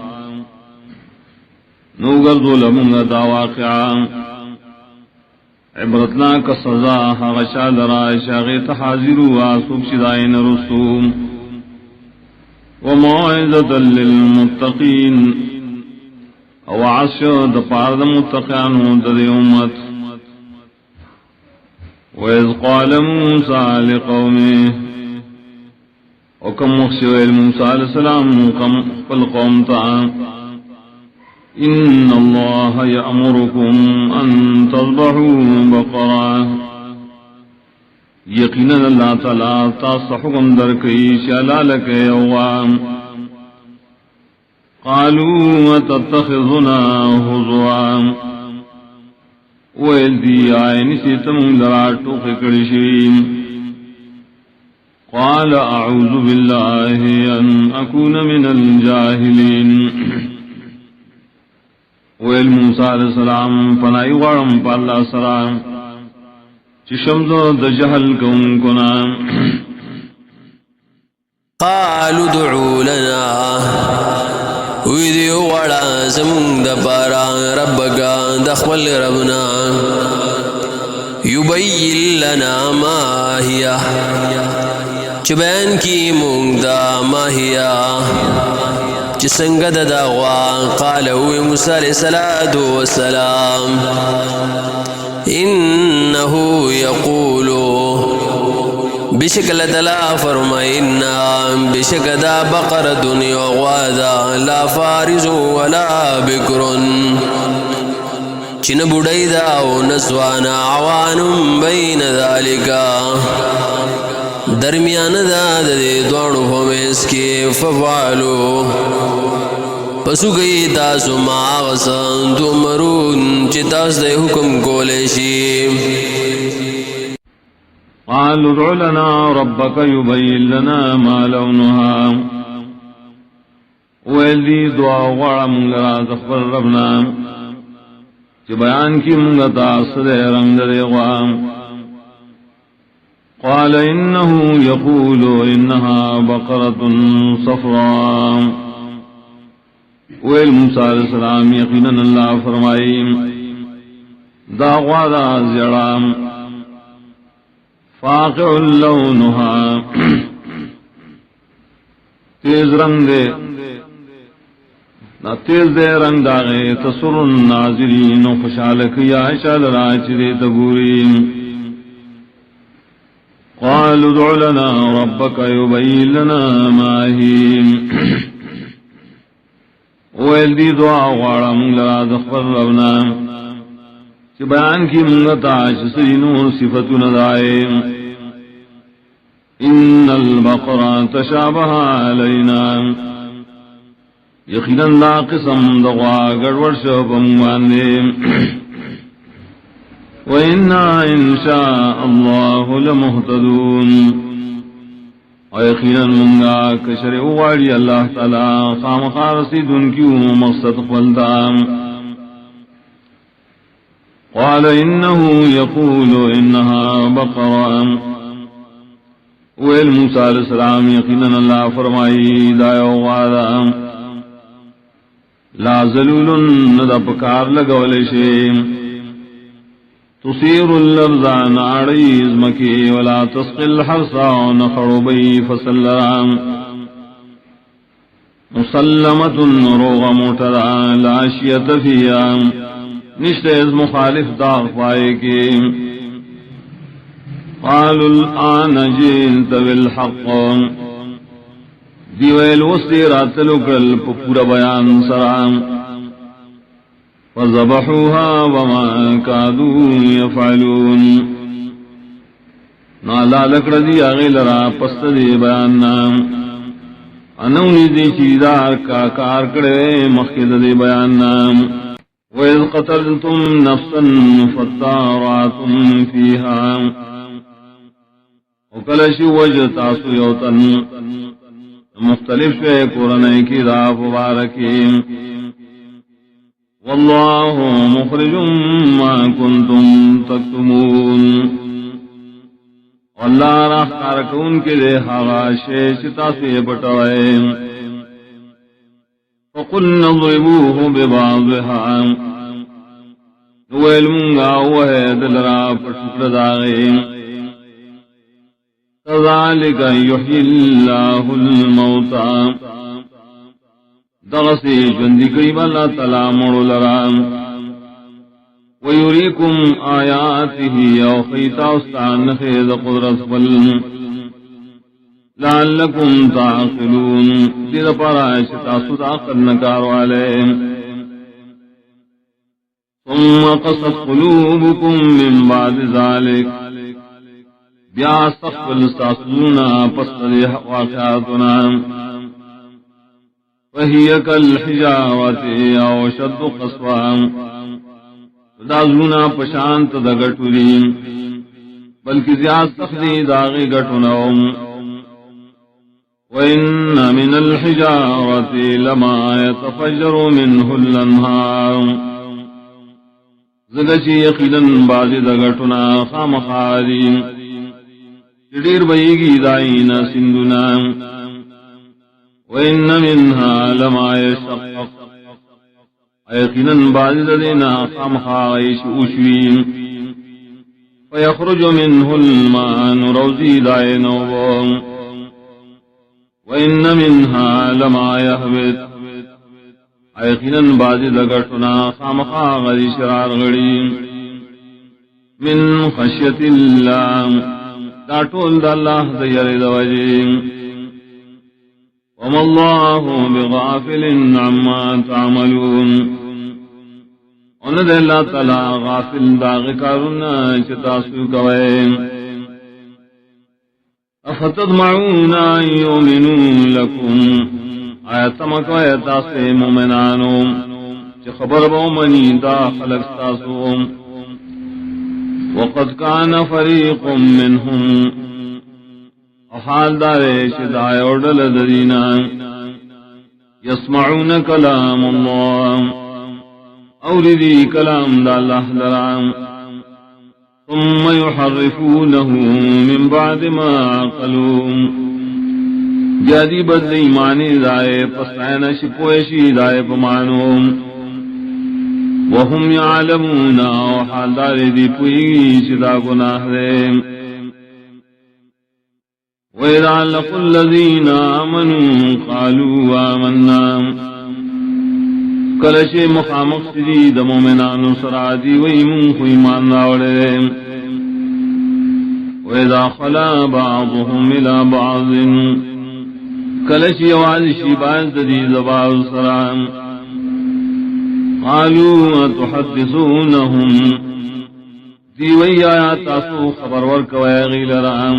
نوگر ظلمونگا دا واقعا عبرتنا کا سزا غشا لرائش غیت حاضروا آسوک شدائن رسوم وموعظة للمتقین او عشو دا پارد متقیانو دا دی امت وَإِذْ قَالَ مُوسَىٰ لِقَوْمِهِ وَكَمْ مُخْشِوَ الْمُوسَىٰ علیہ السلام فَالْقَوْمْ تَعَا إِنَّ اللَّهَ يَأْمُرُكُمْ أَن تَذْبَحُوا بَقَرَةً یقیناً اللہ تعالیٰ تاس حکم درکئی شلالک یوغام قالوا وتتخذنا هزوا ويلدي عيني سيتم لراتو خكرشين قال أعوذ بالله أن أكون من الجاهلين ويل موسى عليه السلام فنائي غرم فالله السلام چشمزو دجهل كون كنا قالوا دعوا لنا ویدیو وڑا زمون دا پارا ربکا دخول ربنا یبین لنا ما ہیا چبین کی مونگ دا ما ہیا چسنگ دا داغوا قال ہوئی موسیٰ علیہ السلام انہو یقولو بشکل دلا فرمائنا بشک دا بقر دنیا غوادا لا فارز ولا بکرن چن بڑی دا و نسوانا عوان بین ذالکا درمیان دا دے دوانو فمیس کی ففعلو پسو گئی تاسو ماغسان تو مرون چی تاس دے حکم کولیشی قالوا ادع لنا ربك يبين لنا ما لونها ويلدي دعا غرم لرا تخبر ربنا کہ بیان کی منگتا صدے رنگ دے غام قال انه يقول انها بقرة صفراء ویل موسیٰ علیہ السلام یقینا اللہ فرمائی دا غوادا زیرام فاقع لونها تیز رنگ دے نا تیز دے رنگ داغے تسر الناظرین و خوشالک یا شال راچ دے تگورین قالوا ادع لنا ربك يبين لنا ما هي ویل دی دعا غوارا منگ لرا دخبر ربنا چی بیان کی منگتا چسری نور صفتو ندائے ان البقرة تشابه علينا یقیناً دا قسم دغوا گڑوڑ شو بموانے وَإِنَّا إِن شَاءَ اللَّهُ لَمُهْتَدُونَ اور یقیناً منگا کشر اواڑی اللہ تعالی خامخا رسیدن کیوں مقصد خلدام قال إنه يقول إنها بقرة ویل موسیٰ علیہ السلام یقیناً اللہ فرمائی دایو غادا لا ذلول ندى پکار لگولے شیم تصير الارض ناڑیز مکی ولا تسقی الحرسا نخربی فصل رام مسلمت روغ مترا لا شیت فیا نشت از مخالف داغ پائے کی قالوا الآن جئت بالحق دیویل وستی راتلو کل پورا بیان سرام فذبحوها وما كادوا يفعلون نالا لکڑ دی آغی لرا پست دی بیان نام انونی دی چیدار کا کار کڑے مخید دی بیان نام وَإِذْ قَتَلْتُمْ نَفْسًا فَاتَّارَعْتُمْ فِيهَا وکلش وجہ تاسو یوتن مختلف شوئے قرآن کی دا مبارکی واللہ مخرج ما کنتم تکتمون واللہ راہ کارکون کے دے حغاشے چتاسو یہ بٹوئے فقلنا ضربوه ببعضها نویل منگا وہے دلرا پشکر داغی كذلك يحيي الله الموتى دغسی جندی قریب اللہ تعالی مڑو لرام ويريكم آیاته او خیتا استعان خید قدرت فل لعلكم تعقلون دید پرائش تاسود عقل نکار والے ثم قصت قلوبكم من بعد ذلك بیا استقبل استاسونا پستری واقعاتنا وهي كالحجارة او شد قصوا دازونا پشانت دگٹوری بلکہ زیاد تخدی داغی گٹناؤں وَإِنَّ مِنَ الْحِجَارَةِ لَمَا يَتَفَجَّرُ مِنْهُ الْأَنْهَارُ زگچی یقیدن بازی دگٹنا خامخاری دیر بئیگی دائینا سندنا وَإِنَّ مِنْهَا لَمَا يَشَقَّقُ یقیناً بعض دینا خامخائش اوشویم فیخرج منه الماء روزی دائنو وَإِنَّ مِنْهَا لَمَا يَهْبِطُ یقیناً بعض دگٹنا خامخائش شرار غڑیم من خشیت اللہ دا ٹول دا اللہ دیر دوجیم وَمَا اللَّهُ بِغَافِلٍ عَمَّا تَعْمَلُونَ اند اللہ تعالی غافل داغ کارنا چتاسو کوئے افتطمعون ان یؤمنوا لکم آیتمک ویتاس مومنانو چی خبر بومنی دا خلق تاسو وقد کان فریق منہم حال دارے شدائے اردل درینا یسمعون کلام اللہ اوردی کلام دا اللہ درام ثم یحرفونه من بعد ما عقلوا جادی بدل ایمانی دائے پسائن شپوشی دائے پمانو وهم یعلمون حال دارے دی پوئی شدا گناہ دے وَإِذَا لَقُوا الَّذِينَ آمَنُوا قَالُوا آمَنَّا کلش مخامق سدید مومنان سرادی ویمون کو ایمان راوڑے وَإِذَا خَلَا بَعْضُهُمْ إِلَى بَعْضٍ کلش یوازشی باز دید باز سرام قَالُوا أَتُحَدِّثُونَهُمْ دیوئی آیا تاسو خبر ورکوئے غیل رام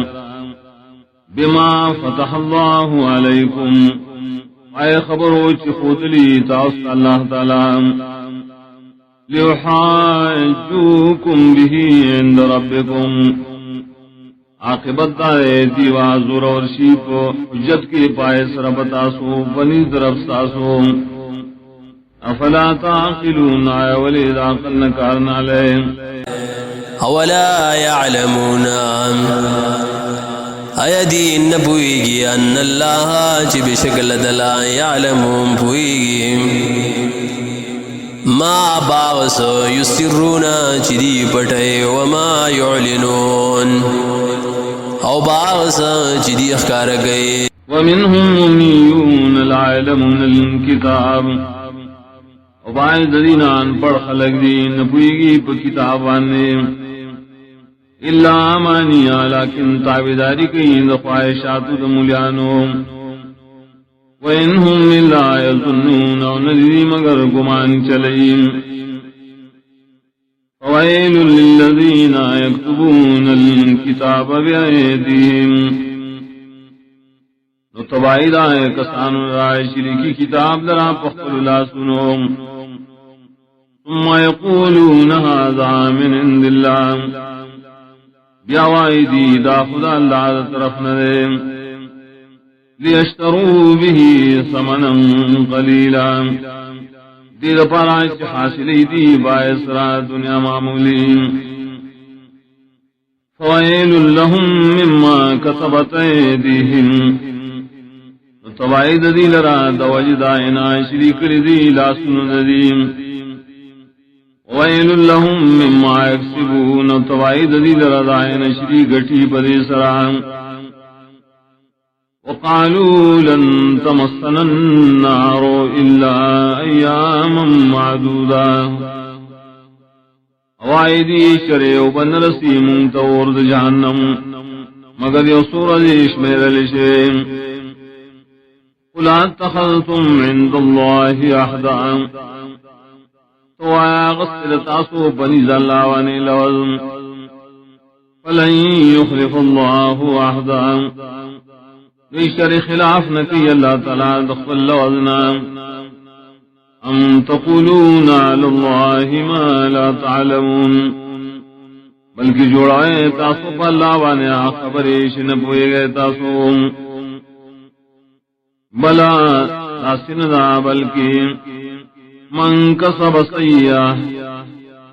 بما فتح اللہ علیکم اے خبرو چی خودلی تاست اللہ تعالی لیحاجوکم به عند ربکم عاقبت دارے دیوا زور اور شیپ حجت کی پائے سربتاسو بنی طرف ساسو افلا تعقلون آئے ولید عقل نکارنا لے اولا يعلمون آیا دین نپوئیگی ان اللہ چی بشکل دلا یعلمون پوئیگی ما باغس یسرون چی دی پٹے وما یعلنون او باغس چی دی اخکار گئے ومنهم امیون لا يعلمون الكتاب وبعد دینان پڑھ خلق دین نپوئیگی پا کتابانے الا امانیہ لیکن تابداری کئی خواہشات دمولیانو وَإِنْهُمْ إِلَّا يَظُنُّونَ وَنَذِرِ مگر گمان چلئیم فَوَيْلٌ لِلَّذِينَ يَكْتُبُونَ الْكِتَابَ بِأَيْدِيهِمْ نو تبائی دائے کسانو رائے شرکی کتاب لرا پخل لا سنو ثم يقولون هذا من عند الله بیاوائی دی دا خدا اللہ طرف ندے لیشتروا به ثمنا قلیلا دیر پاراج حاصلی دی باعث را دنیا معمولی فوائل لهم مما كتبت ایدیہم تبائی دی لرا دوجدائنا شریک دی لاسن ندیم وَيْلٌ لَهُم مِّمَّا يَكْسِبُونَ تَوَائِدَ دِي لَرَدَائِنَ شِرِي گَٹی پدی سرام وَقَالُوا لَن تَمَسَّنَا النَّارُ إِلَّا أَيَّامًا مَّعْدُودًا وَعِدِي شَرِعُ بَنْرَسِي مُنْتَوَرْدِ جَهَنَّمُ مگر یسور عزیش میرے لشیم قُلْ اتَّخَذْتُمْ عِندَ اللَّهِ عَهْدًا تو آیا غسل تاسو بنی زلاوانی لوزم فلن یخلف اللہ عہدا بیشتر خلاف نکی اللہ تعالی دخل لوزنا ام تقولون علی اللہ ما لا تعلمون بلکہ جوڑائے تاسو پا اللہ وانے خبریش نبوئے گئے تاسو بلا تاسن دا بلکہ من کسب سیئہ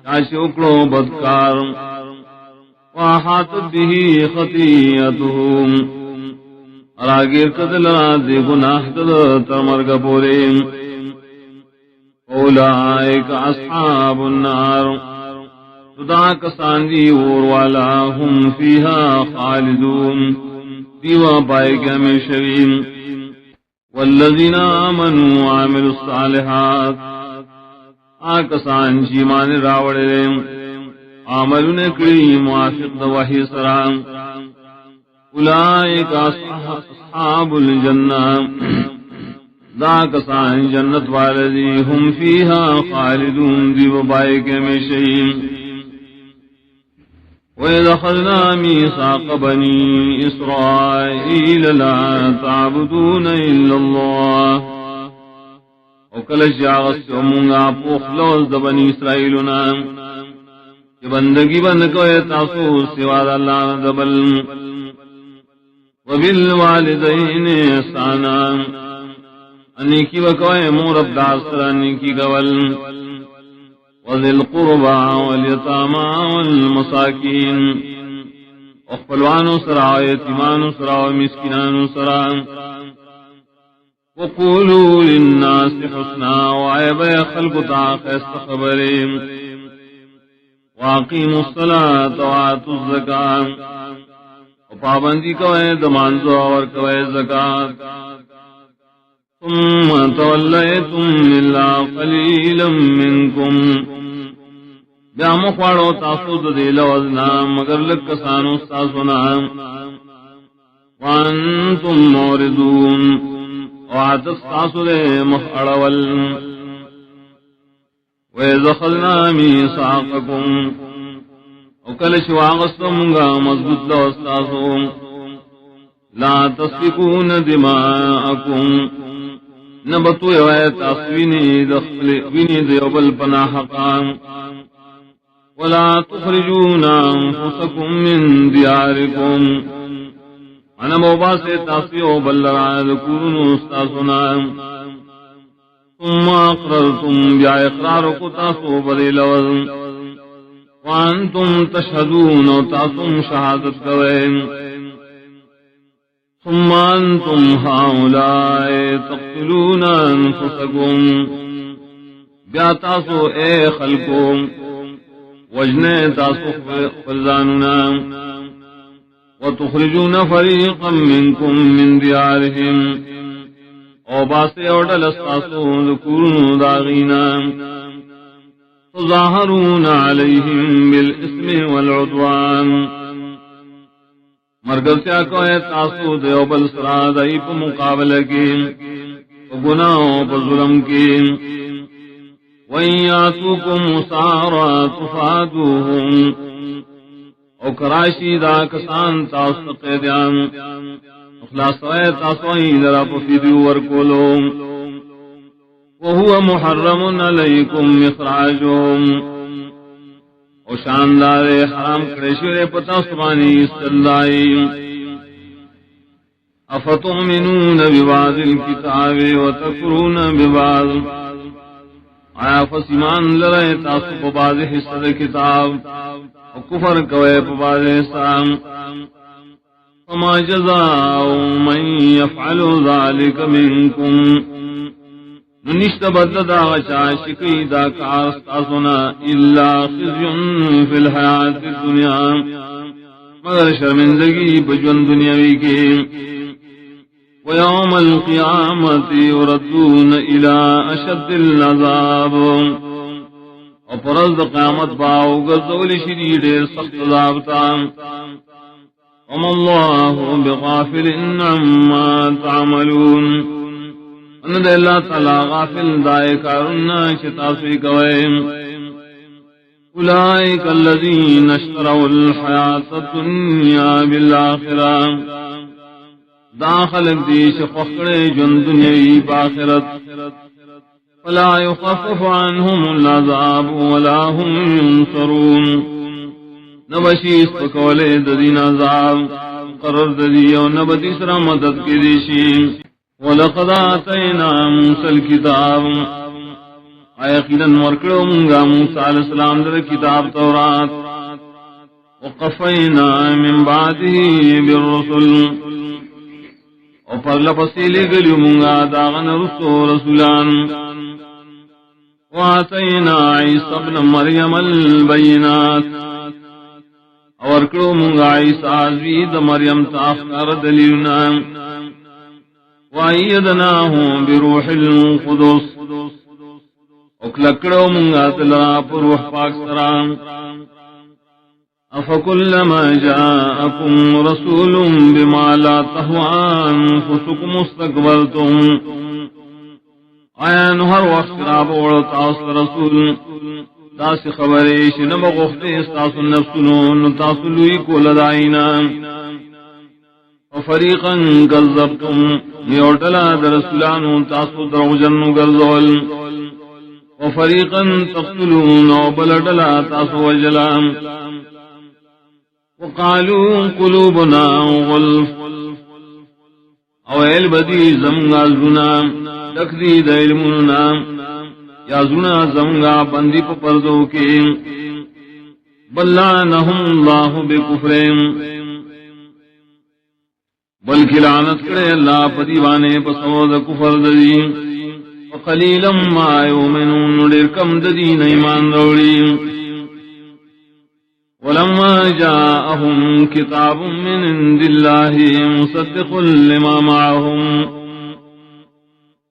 چاچے اکڑو بدکار وحاطت به خطیئتهم اراغیر قدل دے گناہ قدل ترمرگ پورے اولائک اصحاب النار تدا کسان دی وروالا ہم فیہا خالدون دیوا پائے گیا میں شویم والذین آمنوا وعملوا الصالحات آکسان چیمان راوڑے عملو نکری موافق دوحی سرام اولائک اصحاب الجنہ دا کسان جنت والذی ہم فیہا خالدون دی وبائک میں شہیم وَإِذْ أَخَذْنَا مِيثَاقَ بَنِي إِسْرَائِيلَ لَا تَعْبُدُونَ إِلَّا اللَّهَ وَكَلَّ جَاغَسْتُ مُنْغَا پُخْلَوْزْ دَبَنِي إِسْرَائِيلُنَا کہ بندگی بند کوئے تاسو سواد اللہ دبل وَبِالْوَالِدَيْنِ إِحْسَانًا انیکی وکوئے مورب داسر انیکی گول وذي القربى واليتامى والمساكين وخلوان سرا ويتيمان سرا ومسكينان سرا وقولوا للناس حسنا وعيب خلق تعاق استخبرين واقيموا الصلاة وآتوا الزكاة وپابندی کوئے دمانزو اور کوئے زکاة ثم تولیتم الا قلیلا منکم بیا مخواڑو تاسو دے لوزنا مگر لکسانو استاسونا وانتم موردون وعدت تاسو دے مخواڑول وَإِذْ أَخَذْنَا مِيثَاقَكُمْ وَكَلَّ شَوَاغَسْتُمْ مَضْبُوط لَوَسْتَاسُمْ لا تسفكون دماءكم نبتو يوائت أصويني ديوبل پناحقا ولا تخرجون أنفسكم من دياركم انا موباسي تاسيو بلرا ذكورون استاسنا ثم اقررتم بیا اقرار کو تاسو بدی لوز وانتم تشهدون تاسم شهادت کوئے ثم انتم هؤلاء تقتلون انفسكم بیا تاسو اے خلقو وجنے تاسو فرزاننا وتخرجون فريقا منكم من ديارهم او باسے اوڈل استاسو ذکورن داغینا تظاہرون علیہم بالاسم والعدوان مرگل سیا کوئے تاسو دیوبل سرادائی پا مقابلہ کی پا گناہوں پا ظلم کی وَإِن يَأْتُوكُمْ أُسَارَىٰ تُفَادُوهُمْ او کراشی دا کسان تاسو قیدیان اخلاص وائے تاسوئی لرا پفیدیو ورکولو وهو محرم علیکم اخراجهم او شاندار حرام کریشور پتا سبانی استلائی افتؤمنون ببعض الكتاب وتکفرون ببعض آیا فسیمان لرائے تاسو پبعض حصہ کتاب و کفر کوئے پبعض حصہ فما جزاء من يفعل ذلك منكم نشت بدد غشاشکی دا کارستاسنا الا خزي في الحیات الدنیا مگر شرمندگی بجون دنیاوی کی ويوم القيامة يردون إلى أشد العذاب وپرز قیامت باو گردول شدید سخت عذابتا وما الله بغافل عما تعملون ان دے اللہ تعالی غافل دائے کارنا شتاسوی کوئے اولئک الذین اشتروا الحیات الدنیا بالآخرہ داخل دیش فخرے جن دنیای باخرت فلا يخفف عنهم العذاب ولا هم ينصرون نبشیس پکولے ددین عذاب قرر ددی و نبتی سرا مدد کی دیشی وَلَقَدْ آتَيْنَا مُوسَى الْكِتَابَ آیقیدن مرکڑو منگا موسیٰ علیہ السلام در کتاب تورات وَقَفَيْنَا مِن بَعْدِهِ بِالرُّسُلِ اور پر لپسیلے گلیو منگا داغن رسو رسولان وَآتَيْنَا عِيسَى ابْنَ مَرْيَمَ الْبَيِّنَاتِ اور کرو منگا عیسیٰ عزوید مریم تاخکار دلیلنا وَأَيَّدْنَاهُ بِرُوحِ الْقُدُسِ اکلکڑو منگا تلرا پر روح پاک سرام أَفَكُلَّمَا جَاءَكُمْ رَسُولٌ بِمَا لَا تَهْوَىٰ أَنفُسُكُمُ اسْتَكْبَرْتُمْ آیا نہر وقت راب اوڑتا اصل رسول تاس خبریش نبغفتے استاس النفسنون تاسلوی کو لدائینا وفریقا کذبتم یوٹلا درسلانو تاسو دروجن گرزول وفریقا تقتلون وبلدلا تاسو وجلا وقالوا قلوبنا غلف اویل بدی زمگا زنا تکدید علمنا یا زنا زمگا بندی پا پردو کی بلعنہم اللہ بکفرین بلکہ لعنت کرے اللہ پا دیوانے پا سود کفر ددی وقلیلا ما یومنون دیر کم ددین ایمان روڑی ولما جاءهم كتاب من عند الله مصدق لما معهم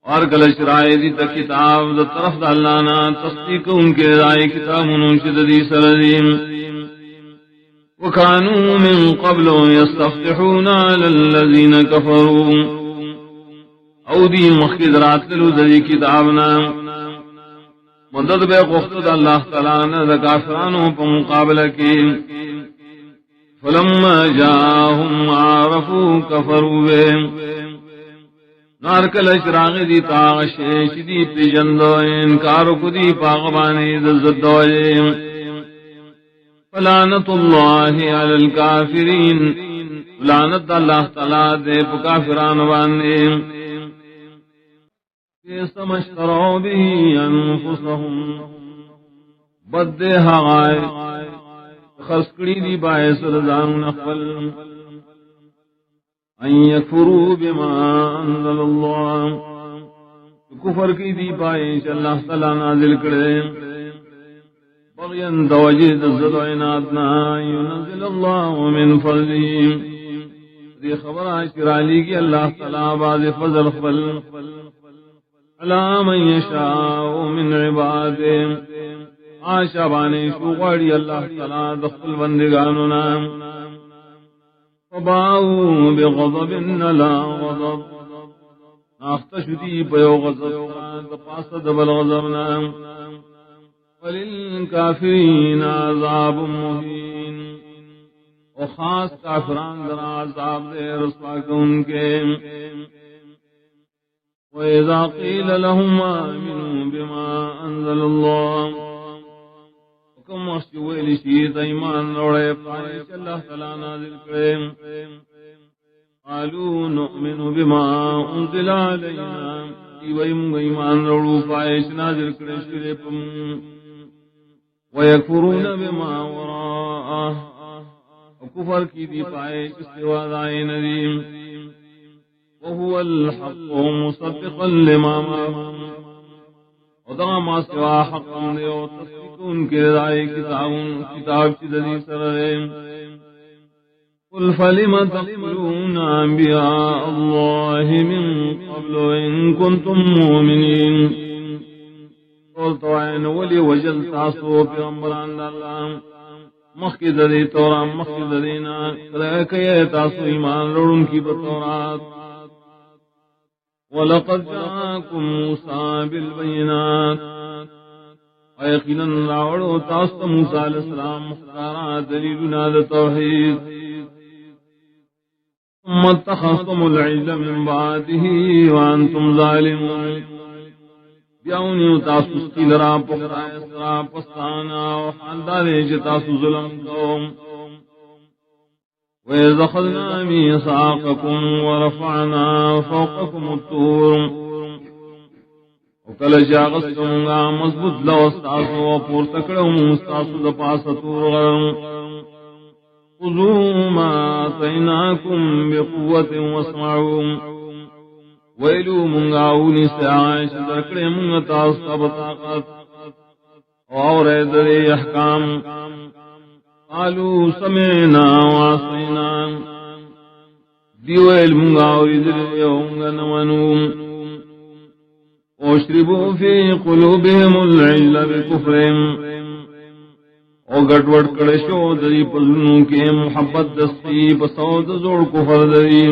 اور کل شرائع دی تا کتاب دا طرف دا اللہ نا تصدیق ان کے رائے کتاب منشد دی سردیم وكانوا من قبل يستفتحون على الذين كفروا او دی مخدرات للو دی کتابنا مدد بے قفتد اللہ تعالیٰ نے دا کافرانوں پا مقابلہ کی فلما جاءهم عرفوا كفروا به نارکل اشراغ دی تاغشیش دی پیجندو انکارو کدی پاغبانی دزدوئیم فلعنت اللہ علی الکافرین لعنت اللہ تعالی دے پکافران وانیم سمشتروا به انفسهم بد حغائے خسکڑی دی باعث رضان نخفل ان یکفروا بما انزل اللہ کفر کی دی باعث اللہ تعالی نازل کرے بغین دوجید الزد عنادنا ينزل اللہ من فضلہ دی خبر آشرالی کی اللہ تعالی بعض فضل خفل علی من یشاء من عبادہ آشا بانے شوغاڑی اللہ تعالی دخل بندگاننا فباؤوا بغضب لا غضب اختشدی پیو غضب تپاسد بالغضبنا وللکافرین عذاب مہین و خاص کافران در عذاب دے رسوا کن کے وَإِذَا قِيلَ لَهُمْ آمِنُوا بِمَا أَنزَلَ اللَّهُ کم وقت ویلی شید ایمان روڑے پائش اللہ تعالیٰ نازل کرے قالوا نؤمن بما انزل علینا ایوائیم ایمان روڑو پائش نازل کرے شرپم ویکفرون بما وراء وکفر کی دی پائش سوا دائی ندیم وهو الحق مصدقا لما معهم ودا ما سوا حق دے و تصدیق ان کے رائے کتاب کی دلی سرے قل فلم تقتلون انبیاء اللہ من قبل ان کنتم مؤمنین قل توائن ولی وجل تاسو پیغمبران اللہ مخید دی تورا مخید دینا کرے تاسو ایمان لڑن کی بطورات وَلَقَدْ جَاءَكُمْ مُوسَى بِالْبَيِّنَاتِ وَيَقِينًا رَاوَڑُ تَاسْتَ موسیٰ علیہ السلام مختارات دلیلنا لتوحید ثُمَّ اتَّخَذْتُمُ الْعِجْلَ مِنْ بَعْدِهِ وَأَنْتُمْ ظَالِمُونَ بیاونی تاسو ستی لرا پختائے سرا پستانا وحاندارے جتاسو ظلم دوم وَإِذْ أَخَذْنَا مِيثَاقَكُمْ وَرَفَعْنَا فَوْقَكُمُ الطُّورَ وَكَلَ جَاغَسْتُمْغَا مضبوط لَوَسْتَاسُ وَپُورْتَكْرَهُمْ مُسْتَاسُ دَپَاسَ طُورَ خُذُوا مَا آتَيْنَاكُمْ بِقُوَّةٍ وَاسْمَعُوا وَيْلُوا مُنْغَاوُنِ سَعَائِشِ دَرْكْرِ مُنْغَتَاسُ تَبْطَاقَتْ وَأَوْرَيْ دَرِ احکام قالوا سمعنا وعصينا دیویل منگا ویدر یونگا نمانو واشربوا في قلوبهم العجل بكفرهم وگٹ وٹ کڑشو دری پزنوں کے محبت دستی بسود زور کفر دری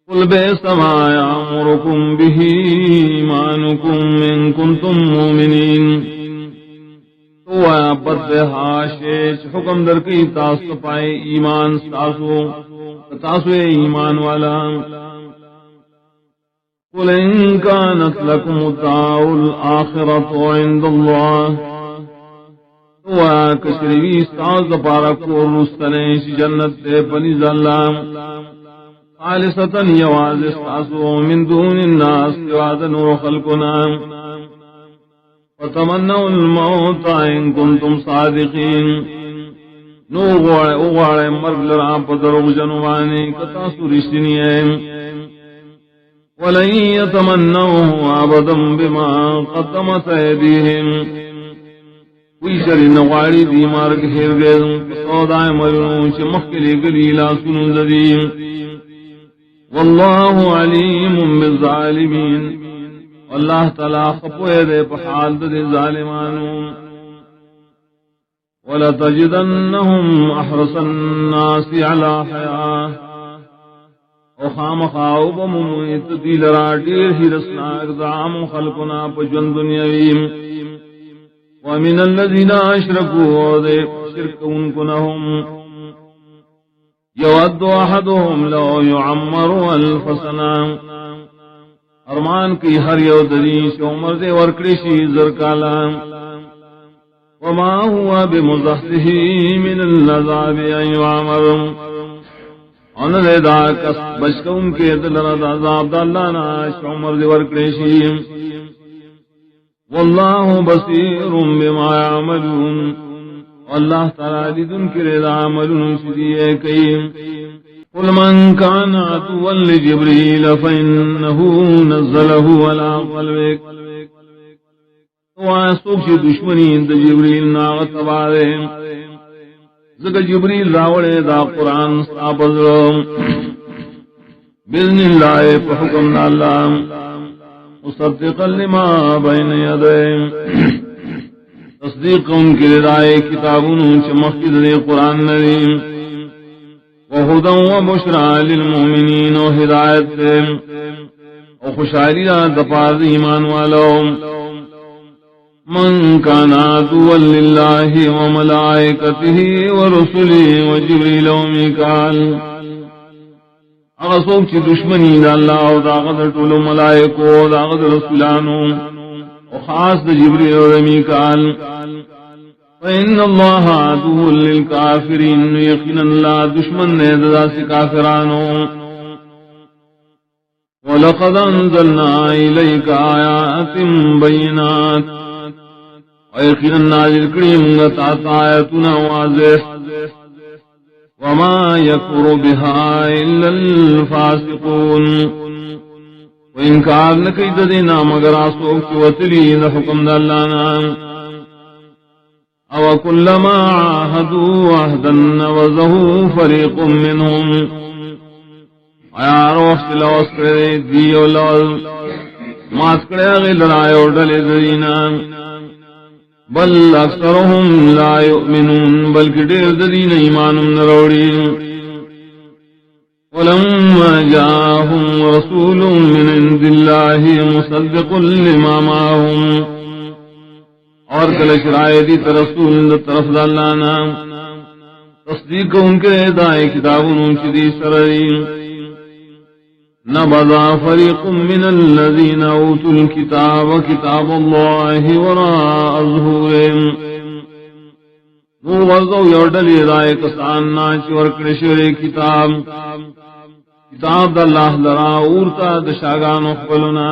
قل بیس ما یامرکم به ایمانکم ان کنتم مومنین بد حاشش حکم در کی تاسو پائے ایمان تاسو ایمان والا قل ان كانت لكم الدار الآخرة عند الله کشریوی استاز پارکو رستنیش جنت دے پنیز اللہ خالصتا یواز استاسو من دون الناس یواز نور خلقنا وتمنوا الموت ان كنتم صادقين نو غوڑے مرگ لرا پدروغ جنوانی کتا سرشتنی ولن يتمنوه ابدا بما قدمت ايديهم ویشری نغاڑی دی مرگ ہرگز سودائے مرنو چمخلی گلیلا سنو زدیم واللہ علیم بالظالمین اللہ تعالی خپوئے دے پحال دے ظالمانو وَلَتَجِدَنَّهُمْ أَحْرَصَ النَّاسِ عَلَى حَيَاةٍ وخام خاوب ممویت دیل را دیر ہی رسنا اقدام خلقنا پجن دنیاویم ومن الذین اشرکوا دے شرک ان کو نہم یود احدهم لو يعمر 1000 سنہ ارمان کی ہر یو دریش عمر دے ورکڑی شی زرکالا وما هو بمزحزه من العذاب ان يعمر ان دے دا کس بچکون کے دلرد عذاب داللہ ناش عمر دے ورکڑی شی واللہ بصیر بما يعملون اللہ تعالی لدن کرے عملون شدیئے کئیم قل من كان عدوا لجبريل فإنه نزله على قلبك واسوک چی دشمنی دا جبریل ناغت بارے زکا جبریل راوڑے دا قرآن سابزرم بذن اللہ پحکم اللہ مصدقا لما بین یدین تصدیق ان کے لدائے کتابوں چمخید دے قرآن نریم وہدن و بشرا للمؤمنین و ہدایت و خوشحالی دپار ایمان والو من کان عدوا للہ و ملائکتہ و رسلہ و جبریل و میکال اغسوک چی دشمنی دا اللہ و دا غدر طول ملائکو و دا غدر رسولانو و خاص دا جبریل و میکال فإن الله عدو للكافرين يقينا لا دشمن نداس كافرانو ولقد أنزلنا إليك آيات بينات ويقينا نازل كريم غطات آياتنا واضح وما يكفر بها إلا الفاسقون وإنكار نكيد دينا مگر آسوك وتلي لحكم دالانا او كلما عاهدوا عهدا نبذه فريق منهم ایا روح لوسر دیو لول ماسکڑے غلرائے اڑلے دینا بل اکثرهم لا يؤمنون بلکہ دیر دین ایمان نروڑی ولما جاءهم رسول من عند الله مصدق لما معهم اور کلش رائے دی رسول طرف دالانا تصدیق ان کے دائے کتابوں شدی سرئی نبذا فریق من الذین اوتوا الكتاب کتاب اللہ وراء ظہورہم وغزو یوڈلی دائے کسان ناچ ورکڑشور کتاب دا اللہ لرا اورتا دشاگان اخبلنا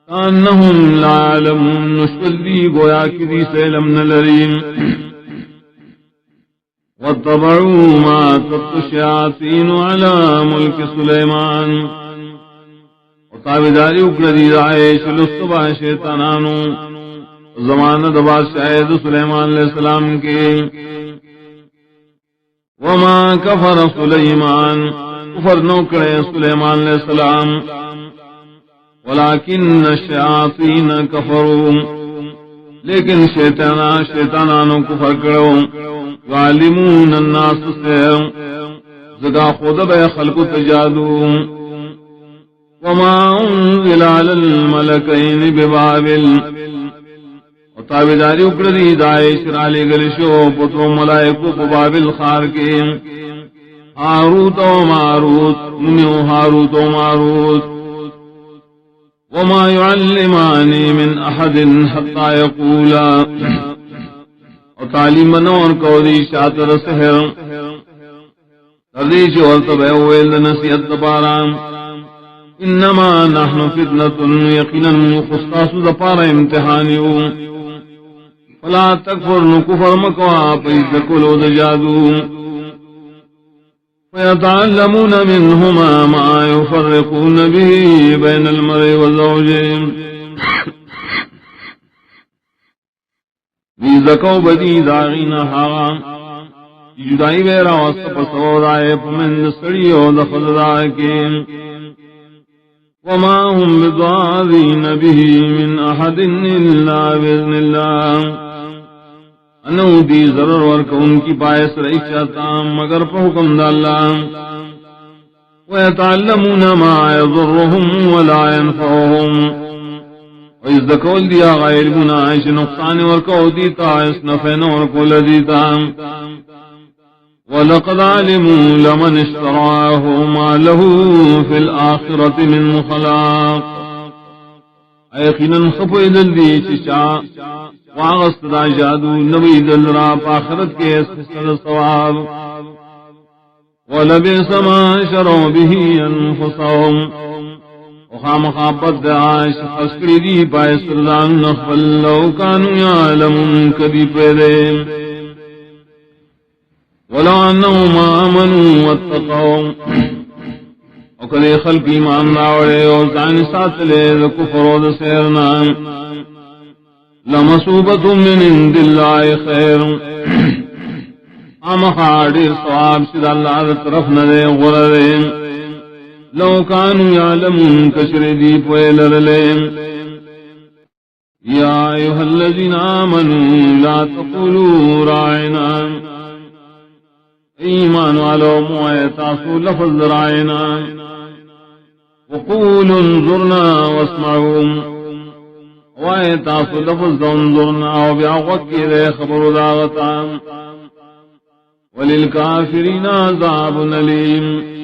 انہم لا علمون نشکلی گویا کی دی سیلم نلریم واتبعوا ما تتلو الشیاطین علی ملک سلیمان وطابداری اکردی رائے شلستبا شیطانانو زمان دبا شاید سلیمان علیہ السلام کے وما کفر سلیمان کفر نوکڑے سلیمان علیہ السلام ولكن الشیاطین کفروا لیکن شیطانانو کفر کرو غالمون الناس سیر زگا خود بے خلق تجادو وما انزل على الملکین ببابل وطابداری اکردی دائے شرالی گلشو پترو ملائکو ببابل خار کے ہاروت و ماروت منیو ہاروت و ماروت وما يعلمان من احد حتى يقولا وتعليم نور قولي شاطر سحر ترديش والتبع ويل نسيت دبارا انما نحن فتنة يقينا خصاص دبارا امتحانيو فلا تكفر نكفر مكوا فيذكلوا دجادو ويتعلمون منهما ما يفرقون به بين المرء وزوجه ويذكوا بدي داغين حاغا جدائی بیرا وسط پسور آئے پمن سڑیو دخل راکیم وما هم بضارين به من احد الا باذن الله انہو دی ضرر ورکا ان کی باعث رئی چاہتا مگر پا حکم دا اللہ ویتعلمون ما یضرهم ولا ينفعهم وَإِذْ دَكَوْلْ دِيَا غَيْرِ بُنَائِشِ نُقْصَانِ وَرْكَوْ دِيتا اِسْنَفَيْنَ وَرْكَوْ لَدِيتا وَلَقَدْ عَلِمُوا لَمَنِ اشْتَرَاهُ مَا لَهُ فِي الْآخِرَةِ مِنْ خَلَاقٍ یقیناً خفو ادل دی چشا واغست دا جادو نبی دل را پاخرت کے سر ثواب وَلَبِئْسَ مَا شَرَوْا بِهِ أَنفُسَهُمْ وخام خابت دعاش خسکری دی پائے سردان نخفل لو کانو یعلمون کبھی پیدے ولو انہم آمنوا واتقوا وکلے خلق ایمان راوڑے اور زان ساتھ لے کفر و دسیرنا لمصوبت من عند اللہ خیر آمخاڑی صواب شد اللہ طرف ندے غردے لو كانوا يعلمون كشر دی پویلر لیم یا ایوہ الذین آمنوا لا تقولوا رائنا ایمان والو مویتاسو لفظ رائنا وقولوا انظرنا واسمعوا ویتاسو لفظ انظرنا وبیعوکی دے خبر داغتا وللکافرین عذاب علیم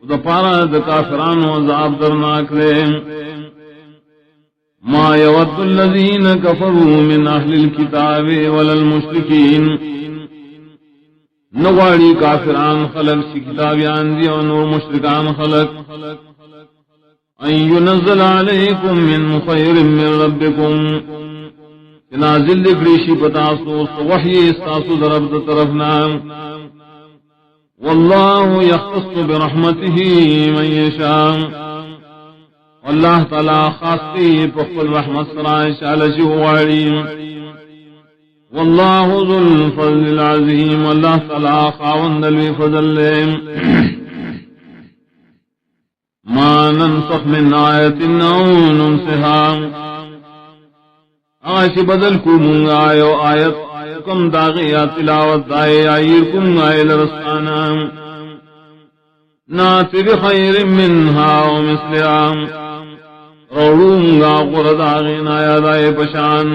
دپارا د کافرانو عذاب درناک لے ما یود الذین کفروا من اہل الكتاب ولا المشرکین نواڑی کافران خلق سی کتابیان دی اور نور مشرکان خلق ان ینزل علیکم من خیر من ربکم نازل دکریشی پتاسو وحی استاسو درب طرفنا واللہ یختص برحمته من یشاء واللہ تعالی خاصی پخل رحمت سرائش علی جواری واللہ ذو الفضل العظیم واللہ تعالی خاوند الفضل ما ننسخ من آیت او ننسها آش بدل کو منگا آیو آیت کم داغیا تلاوت دائے آئیر کم آئے لرسانا ناتی بخیر منہا ومثلیا روڑوں گا قرد آغین آیا دائے پشان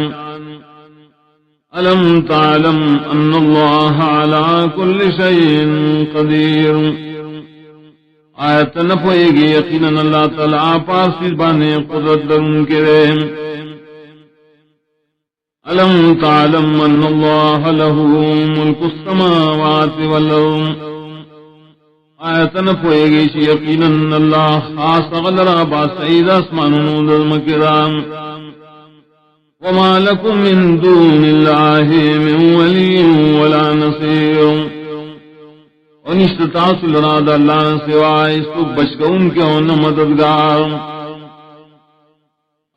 علم تعلم ان اللہ علا کل شیئن قدیر آیت نپوئے گی یقینا اللہ تعالیٰ پاسی بانے قدرت درن کرے ألم تعلم أن الله له ملك السماوات والأرض آیتن پوئے شی یقینا اللہ خاص غلرا با سعید اسمانوں دلمکرام وما لكم من دون الله من ولي ولا نصير ونشت تاصل راد اللہ سوائے سب بشکون کے ون مددگار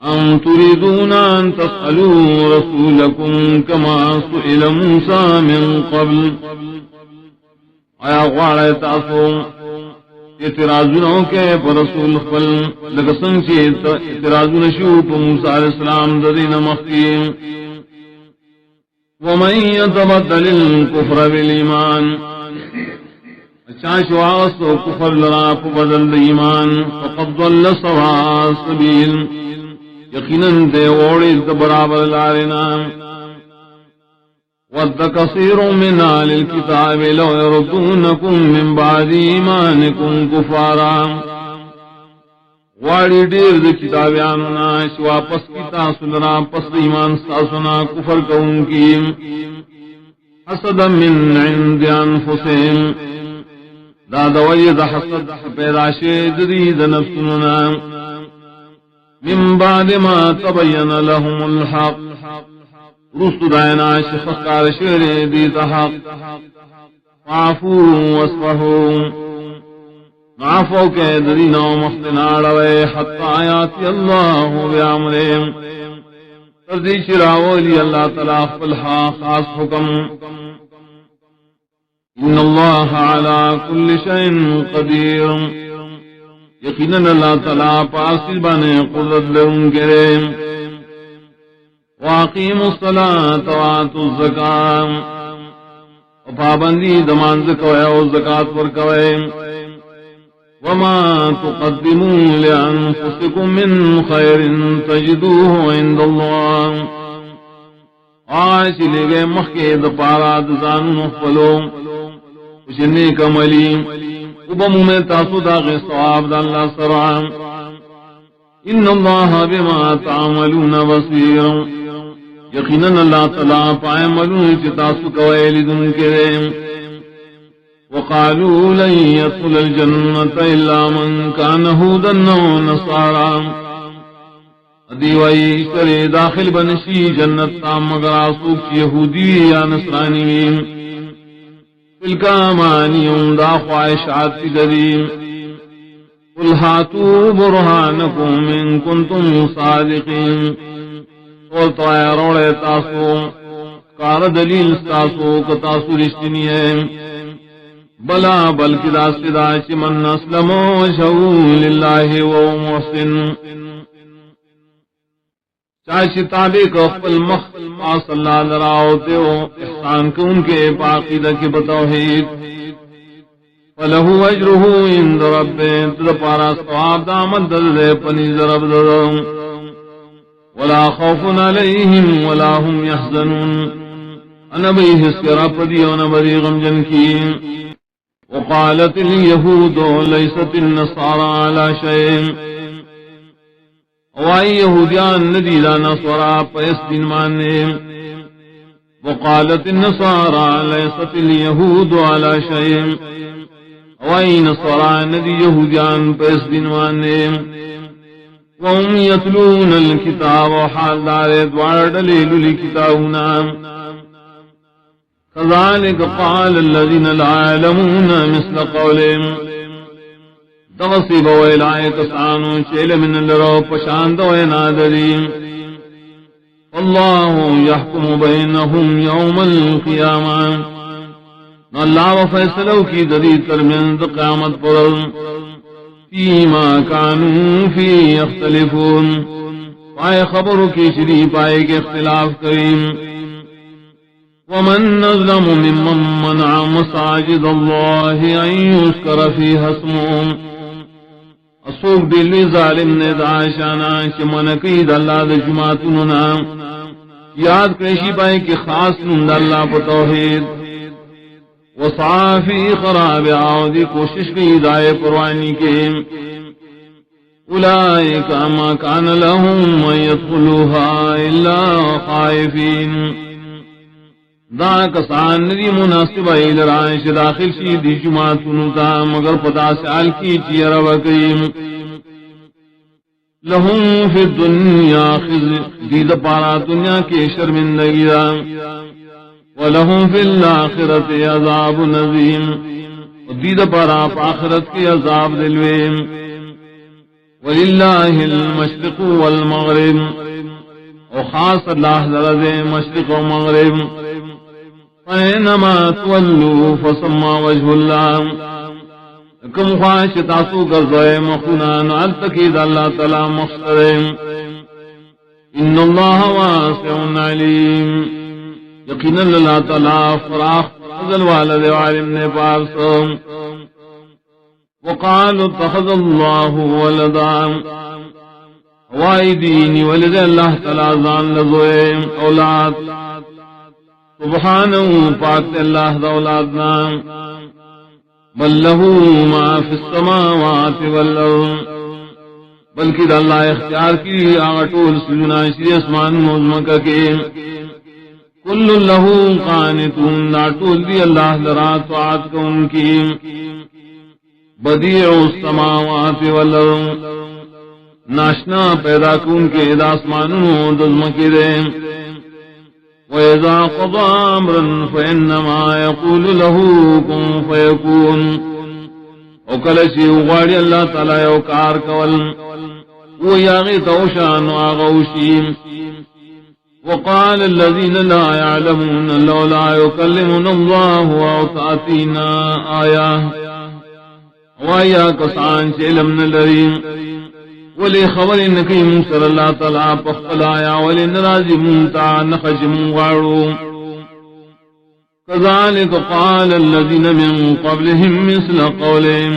ام تريدون ان تسألوا رسولكم كما سئل موسى من قبل آیا غوارے تاسو اعتراضوں کے پر رسول خپل لگسن چی اعتراضوں شو پر موسیٰ علیہ السلام ددین مخیم ومن يتبدل الكفر بالایمان چاچو آغسو کفر لرا بدل ایمان فقد ضل سواء السبیل یقیناً دے ووڑی برابر لارنا ود کثیر من اہل الکتاب لو یردونکم من بعد ایمانکم کفارا واڑی دیر دے کتابیاننا واپس کی تاسلنا پس ایمان ساسنا کفر کون کی حسدا من عند انفسهم دادوی دا حسد پیدا شید دید نفسنا من بعد ما تبین لهم الحق رسل دائنا شخصار شعر دیتا حق فعفو وصفحو معفو کے درینا ومختنا روے حتی آیاتی اللہ بیعمریم تردی شراولی اللہ تعالیٰ فلحا خاص حکم ان اللہ علی کل شئن قدیر یقیناً اللہ تعالیٰ پاسی بانے قدرت لرن کرے واقیموا الصلاة وآتوا الزکاة و پابندی دمانز کوئے و زکاة ور کوئے وما تقدموا لأنفسكم من خير تجدوه عند الله آج لے گئے مخید پارا دزان مخفلو وشنے کملی وبمو میں تاسو داغ ثواب دا اللہ سرعام ان اللہ بما تعملون بصیر یقیناً اللہ تعالیٰ پائے ملون چتاسو کوئے دن کرے وقالوا لن يدخل الجنة إلا من كان هودا أو نصارى دیوائی شرے داخل بنشی جنت تام مگر آسوک یہودی یا نصرانی تلکا مانیوں دا خواہشات کی دریم قل ہاتوا برہانکم ان کنتم صادقین اور تو اے روڑے تاسو کار دلیل تاسو کتاسو رشتنی ہے بلا بلکہ دا صدا چمن اسلم وجہو للہ و محسن چاہے تابع کو اقبل مخ صلی اللہ لراؤتے ہو احسان کو ان کے باقیدہ کی بتوحید فلہو اجرہو اند رب تدپارا ثواب دامت دردے پنی ضرب دردوں ولا خوف علیہم ولا هم يحزنون انبی حسکرہ پدی ونبری غمجن کی وقالت اليہود لیست النصارى على شيء وائی یہودیان ندیدہ نصورا پیس دن ماننے وقالت النصارى لیست اليہود على شيء وائی نصورا ندی یہودیان پیس دن ماننے وهم يتلون الكتاب وحال دار دوار دلیل لکتابنا كذلك قال الذين لا يعلمون مثل قولهم تغصیب ویلائے کسانو چیل من لرو پشاند وینادریم اللہ یحکم بینہم یوم القیامہ اللہ و فیصلو کی دری ترمند قیامت پر فیما کانو فی اختلفون پائے خبرو کی شری پائے کے اختلاف کریم ومن نظلم ممن منع مساجد اللہ ان یذکر فیہا اسمہ اسوک دلوی ظالم نے دعاشانا چمنقید اللہ دجماتننا یاد کریشی پائے کہ خاص نند اللہ پر توحید وصافی خراب آودی کوشش کی دائے پروانی کے اولئک ما کان لهم من يدخلوها الا خائفین دا کسان ندی مناسب ایلرائش داخل شی دی جماعتنو تا مگر پتا سال کی چیر وکیم لہم فی الدنیا خزی دید پارا دنیا کے شرمندگی دا ولہم فی الاخرت عذاب نظیم دید پارا پاخرت کے عذاب دلویم وللہ المشرق والمغرب و خاص اللہ ذرد مشرق و مغرب فَإِنَّمَا تُوَلُّوا فَثَمَّ وَجْهُ اللَّهِ کم خواہش تاسو گرزوئے مخونان علتکید اللہ تعالی مخصرم ان اللہ واسع علیم یقینا اللہ تعالی فراخ فضل والد وعلم نے پارسم وقالوا اتخذ اللہ ولدا وائی دینی ولد اللہ تعالی زان لزوئے اولاد سبحانہ پاک اللہ دا اولادنا بل لہو ما فی السماوات والارض بلکہ دا اللہ اختیار کی آغٹول سجنا شری اسمان موزمکہ کے کل لہو قانتون ناٹول دی اللہ لرا طاعت کو ان کی بدیع السماوات والارض ناشنا پیدا کون کے دا اسمانوں دزمکی دے وَإِذَا قَضَى أَمْرًا فَإِنَّمَا يَقُولُ لَهُ كُن فَيَكُونُ وَكَلَشِي وغاڑی اللہ تعالی وکار کول ویاغی توشان وآغوشیم وقال الذين لا يعلمون لولا يكلمنا الله أو تأتينا آية وَيَا كَسَانْ شِلَمْ نَلَرِيمْ ولی خبر انکی موسر اللہ تعالیٰ پخل آیا ولی نرازی مونتا نخجم غارو کذالک قال الذین من قبلهم مثل قولهم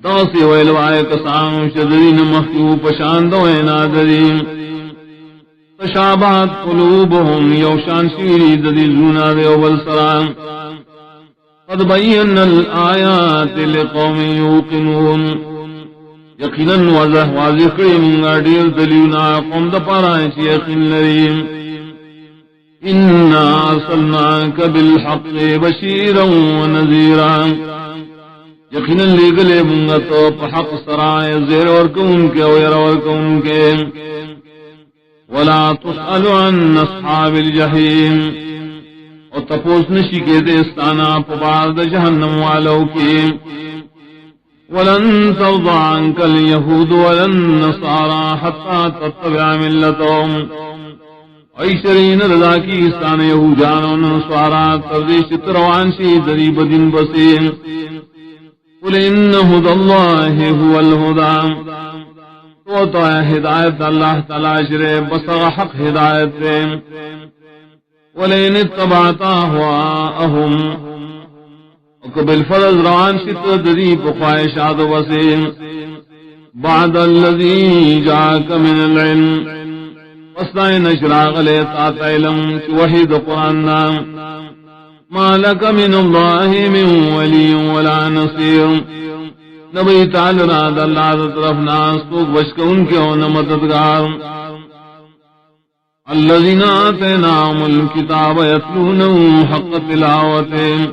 دوسی ویلوائے کسان شدرین مخیو پشاند وینا درین تشابہت قلوبهم یوشان شیری ددی زونا دے اول سران قد بینا الآیات لقوم یوقنون یقیناً واضح کری منگا دیر دلیونا قوم دا پارائیں چی یقین لریم انا ارسلناک بالحق بشیرا ونذیرا یقیناً لگلے منگا تو پحق سرائے زیر ورکون کے ویر ورکون کے ولا تسأل عن اصحاب الجحیم اور تپوس نشی کے دستانا پبارد جہنم والوں کی ولن ترضى عنك اليهود ولا النصارى حتى تتبع ملتهم ایشرین رضا کی استان یہودان و نصارى تردیش تروان شی دریب دن بسیم قل ان هدى الله هو الهدى تو ہدایت اللہ تعالی شرے بسغ حق ہدایت ولئن اتبعت اهواءهم وقبل فرض روان شت دریب خواہشات وسیم بعد الذي جاءك من العلم وصدائن اشراق لیتات علم وحید قرآن ما لك من الله من ولي ولا نصير نبی تعالی راد اللہ طرف ناستوک بشک ان کے ہونا مددگار الذين آتيناهم الكتاب يتلونه حق تلاوته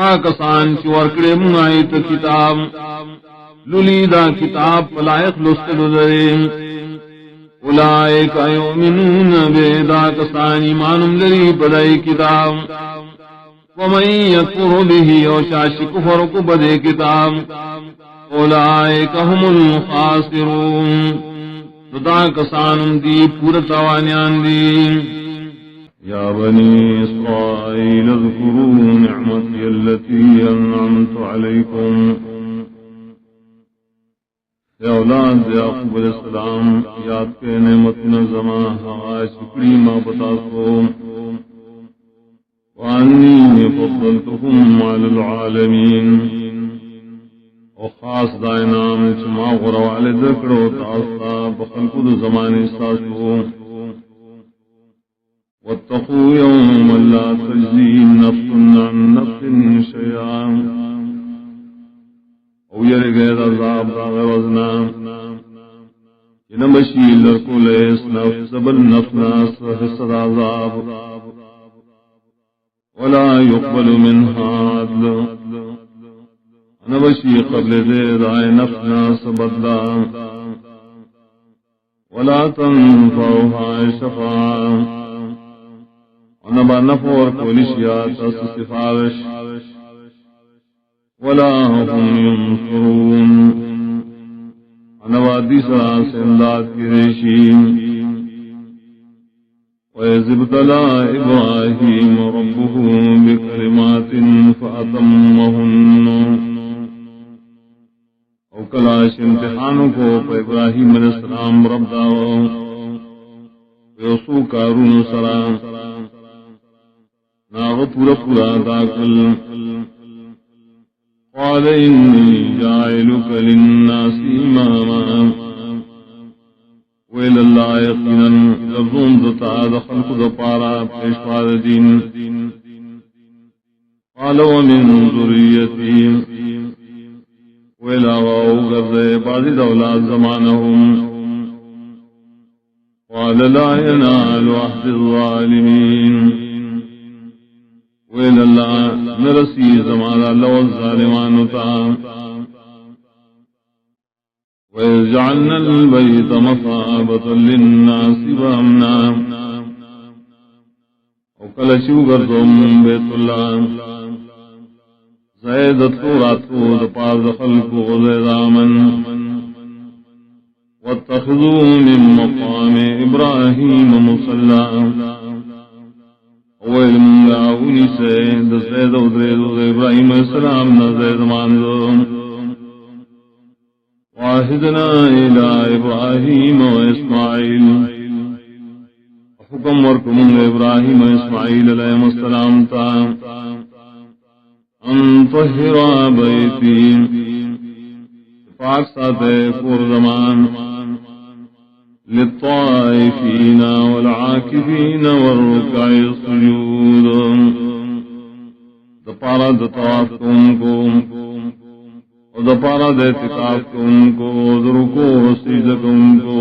آکسان چی ورکڑے منعیت کتاب للیدہ کتاب پلائق لستل دریم اولائک یؤمنون بیدا کسان ایمانم لری بدائی کتاب ومن یکفر به او شاش کفر کو بدے کتاب اولائک هم الخاسرون دا کسانم دی پورتوانیان دی یا بنی اسرائیل اذکروا نعمتی التي انعمت علیکم اے اولاد یعقوب علیہ السلام یاد کے نعمت نظمہ ہوا شکری ما بتاسو وانی فضلتکم علی العالمین و خاص دائنام چما غروال ذکرو تاستا بخلقود زمانی ساسو واتقوا يوما لا تجزي نفس عن نفس شيئا او يرغير عذاب غوزنا ينمشي لكل نفس بل نفس حسد عذاب ولا يقبل منها عدل نمشي قبل ذي نفسنا سبدا ولا تنفعها شفاعة ونبا نفور کولشیات سفارش ولا هم ينصرون ونبا دیسرا سنداد کی ریشیم وَإِذِ ابْتَلَىٰ إِبْرَاهِيمَ رَبُّهُ بِكَلِمَاتٍ فَأَتَمَّهُنَّ او کلاش امتحانوں کو ابراہیم علیہ السلام رب داو یوسو کارون سلام ناغ پورا داخل قال انی جاعلک للناس اماما ویل اللہ یقینا لفظون دتا دخل خود پارا پیشوار دین قال ومن ذریتی ویلا واو گردے بعضی دولاد زمانہم قال لا ينال عهد الظالمین ویل اللہ نرسی زمانہ لو الظالمان تا وَإِذْ جَعَلْنَا الْبَيْتَ مَثَابَةً لِلنَّاسِ وَأَمْنًا وَكَلَشُوا غَرْضُمْ بَيْتُ اللَّهِ زَيْدَتْ رَاتُو دَپَارْ خَلْقُ غَزَيْدَامًا وَاتَّخِذُوا مِن مَّقَامِ إِبْرَاهِيمَ مُصَلًّى وَإِلْ مُنْغَاوُنِ سَيْدَ زَيْدَ وَدْرَيْدُ إِبْرَاهِيمَ السَّلَامُ نَزَيْدَ مَانْدُ وَعَهِدْنَا إِلَىٰ إِبْرَاهِيمَ وَإِسْمَاعِيلَ حکم ورکم ابراہیم اسماعیل علیہ السلام تا ان طہرا بیتی پاک ساتے کور زمان للطائفین والعاکفین والرکع السجود دپارا دطواف کن کو اور دپارا دعتکاف کن کو درکو سجدہ کن کو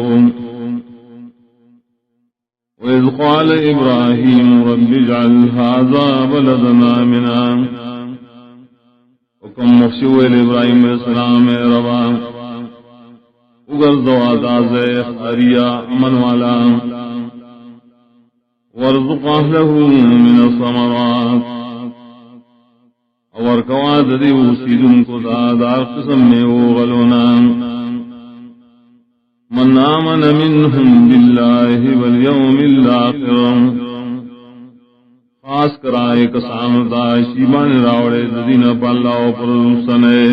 وَإِذْ قَالَ إِبْرَاهِيمُ رَبِّ اجْعَلْ هَٰذَا بَلَدًا آمِنًا حکم مخشوع ابراہیم علیہ السلام روا اگر زواداز خریہ امن والا وارزق اہلہ من الثمرات اور کواد دیو سیدن کو دار قسم میں غلونا من آمن منہم باللہ والیوم الاخر خاص کرائے کسان دا شیبان راوڑے دین پا اللہ و پر سنے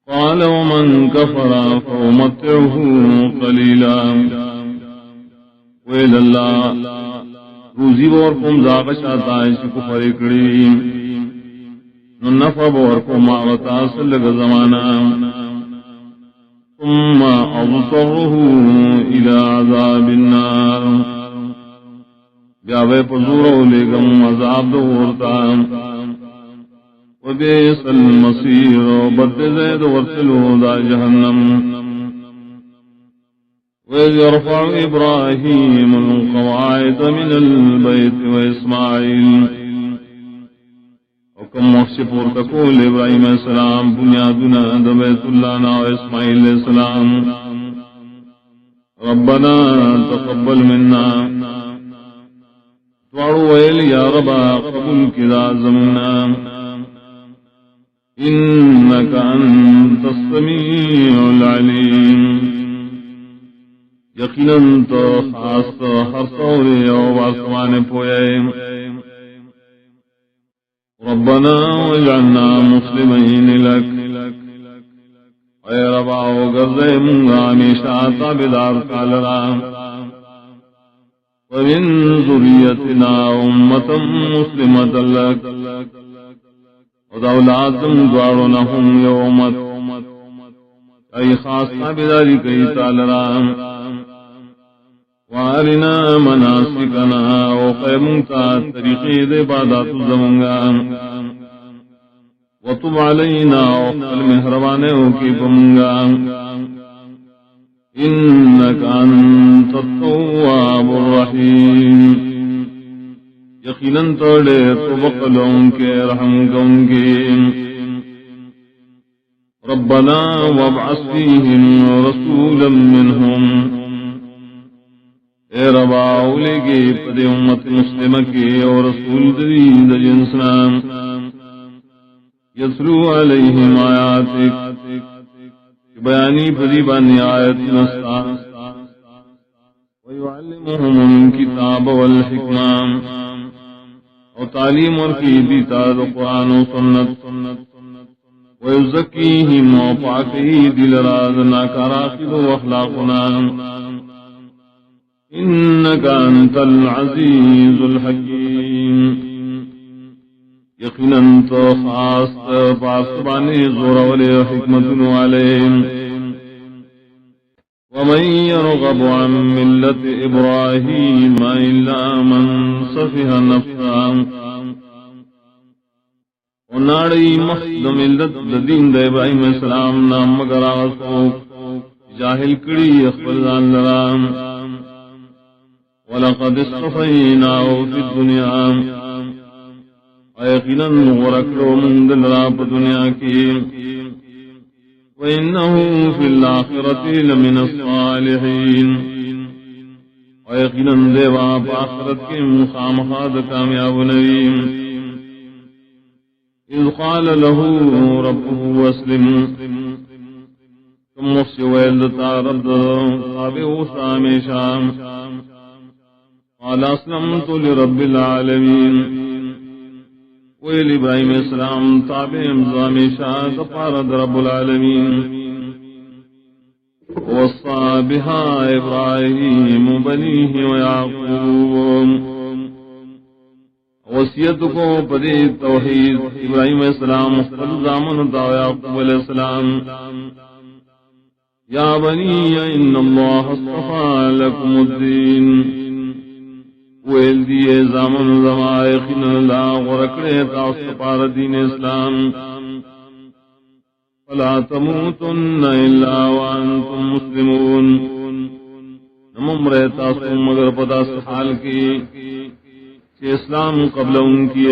قال ومن کفر فامتعه قلیلا ویل اللہ روزی بور کم زاقشا تائش کفر اکڑی ننفع بور کم آغتا سلگ زمانا ثم اضطره الى عذاب النار بیاوے پزورو لگم عذاب دورتا وبئس المصیر بد زید ورسلو دا جہنم وَإِذْ يَرْفَعُ إِبْرَاهِيمُ الْقَوَاعِدَ مِنَ الْبَيْتِ وَإِسْمَاعِيلُ حکم مخشپور تکول ابراہیم علیہ السلام بنیادنا دا بیت اللہ نا و اسماعیل علیہ السلام ربنا تقبل منا توارو ویل یا ربا قبول کدا زمنا انکا انت السمیع العلیم یقیناً تو خاص ہر سوری و باسمان پوئے ربنا واجعلنا مسلمین لک اے ربا و گرزے منگا ہمیشہ تابدار کالرا ومن ذریتنا امتا مسلمتا لک و دولاتم دوارونہم یومت ای خاص تابداری کئی تالرا وارنا مناسکنا وقیمتا طریقی دے بادات زمنگا وطب علینا وقل مہربانے کی پمنگا انکا انت التواب الرحیم یقیناً توڑے تو بقلوں کے رحم کوں گے ربنا وابعث فیہم رسولا منہم اے ربا اولے گے پدے امت مسلمہ کے اور رسول دید جنسنا یسرو علیہم آیاتک بیانی پدی بانی آیت نستا ویعلمہم الکتاب والحکمہ اور تعلیم اور کی دیتا دو قرآن و سنت ویزکیہم و پاکی دل رازنا کراقب و اخلاقنا انکا انت العزیز الحکیم یقیناً تو خاص پاسبانی زور والے حکمت والے ومن يرغب عن ملة ابراہیم الا من صفح نفسا وناڑی مخد ملت دین دے ابراہیم السلام نام مگر آسو جاہل کڑی اخبرزان لرام وَلَقَدْ اصْطَفَيْنَاهُ فِي الدُّنْيَا وَيَقِينًا وَرَكْرُوا مِنْ دَلْرَابِ دُنْيَا کی وَإِنَّهُ فِي الْآخِرَةِ لَمِنَ الصَّالِحِينَ وَيَقِينًا دیوا پاخرت کے مخامخاد کامیاب نبیم اذ قال له ربه واسلم کم مخشویل تارد تابعو سامیشام قال اسلمت لرب العالمین ویل ابراہیم السلام تابع امزامی شاہ پارد رب العالمین وصى بها ابراہیم بنیہ ویعقوب وصیت کو پدی توحید ابراہیم علیہ السلام خپل زامن تا یعقوب علیہ السلام یا بنی ان اللہ اصطفى لکم الدین ویل دی زامن زمائقین اللہ ورکڑے تاست پار دین اسلام فلا تموتن الا وانتم مسلمون نممرے تاست مگر پدا سحال کی کہ اسلام قبل ان کی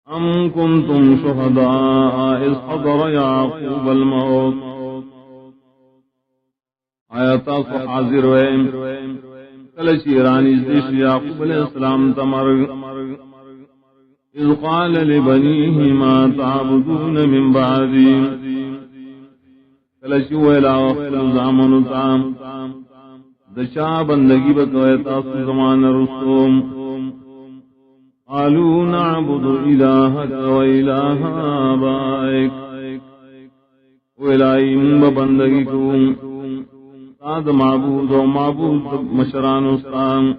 ام کنتم شہداء اذ حضر یعقوب الموت آیتا کو حاضر ہوئے کلچی رانی زدیش یعقوب علیہ السلام تمرگ اذ قال لبنیہ ما تعبدون من بعدی کلچی ویلا وقت زامن تام دشا بندگی بکوئے تاسو زمان رسوم قالوا نعبد الہک و الہ آبائک ویلائیم بندگی کو تاد معبود و معبود مشران استان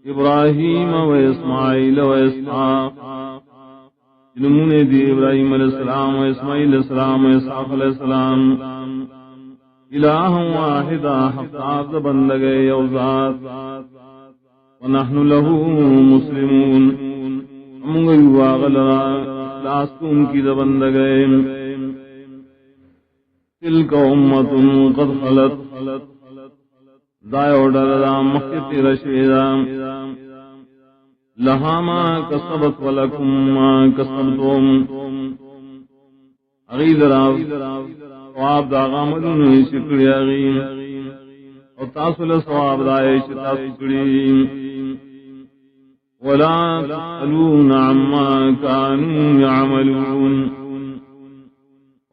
ابراہیم و اسماعیل و اسحاق جنمون دی ابراہیم علیہ السلام و اسماعیل علیہ السلام و اسحاق علیہ السلام الہ واحدہ حفظ بندگے یوزات ونحن له مسلمون امگئی واغلرا لاستون کی بندگے تلک امت قد خلت دائیو ڈردا مخیط رشویدہ لہا ما کسبت ولکم ما کسبتم اغید راو ثواب دا غامدون شکری اغیم اور تاصل ثواب دائے شتاکری ولا تسألون عما كانوا يعملون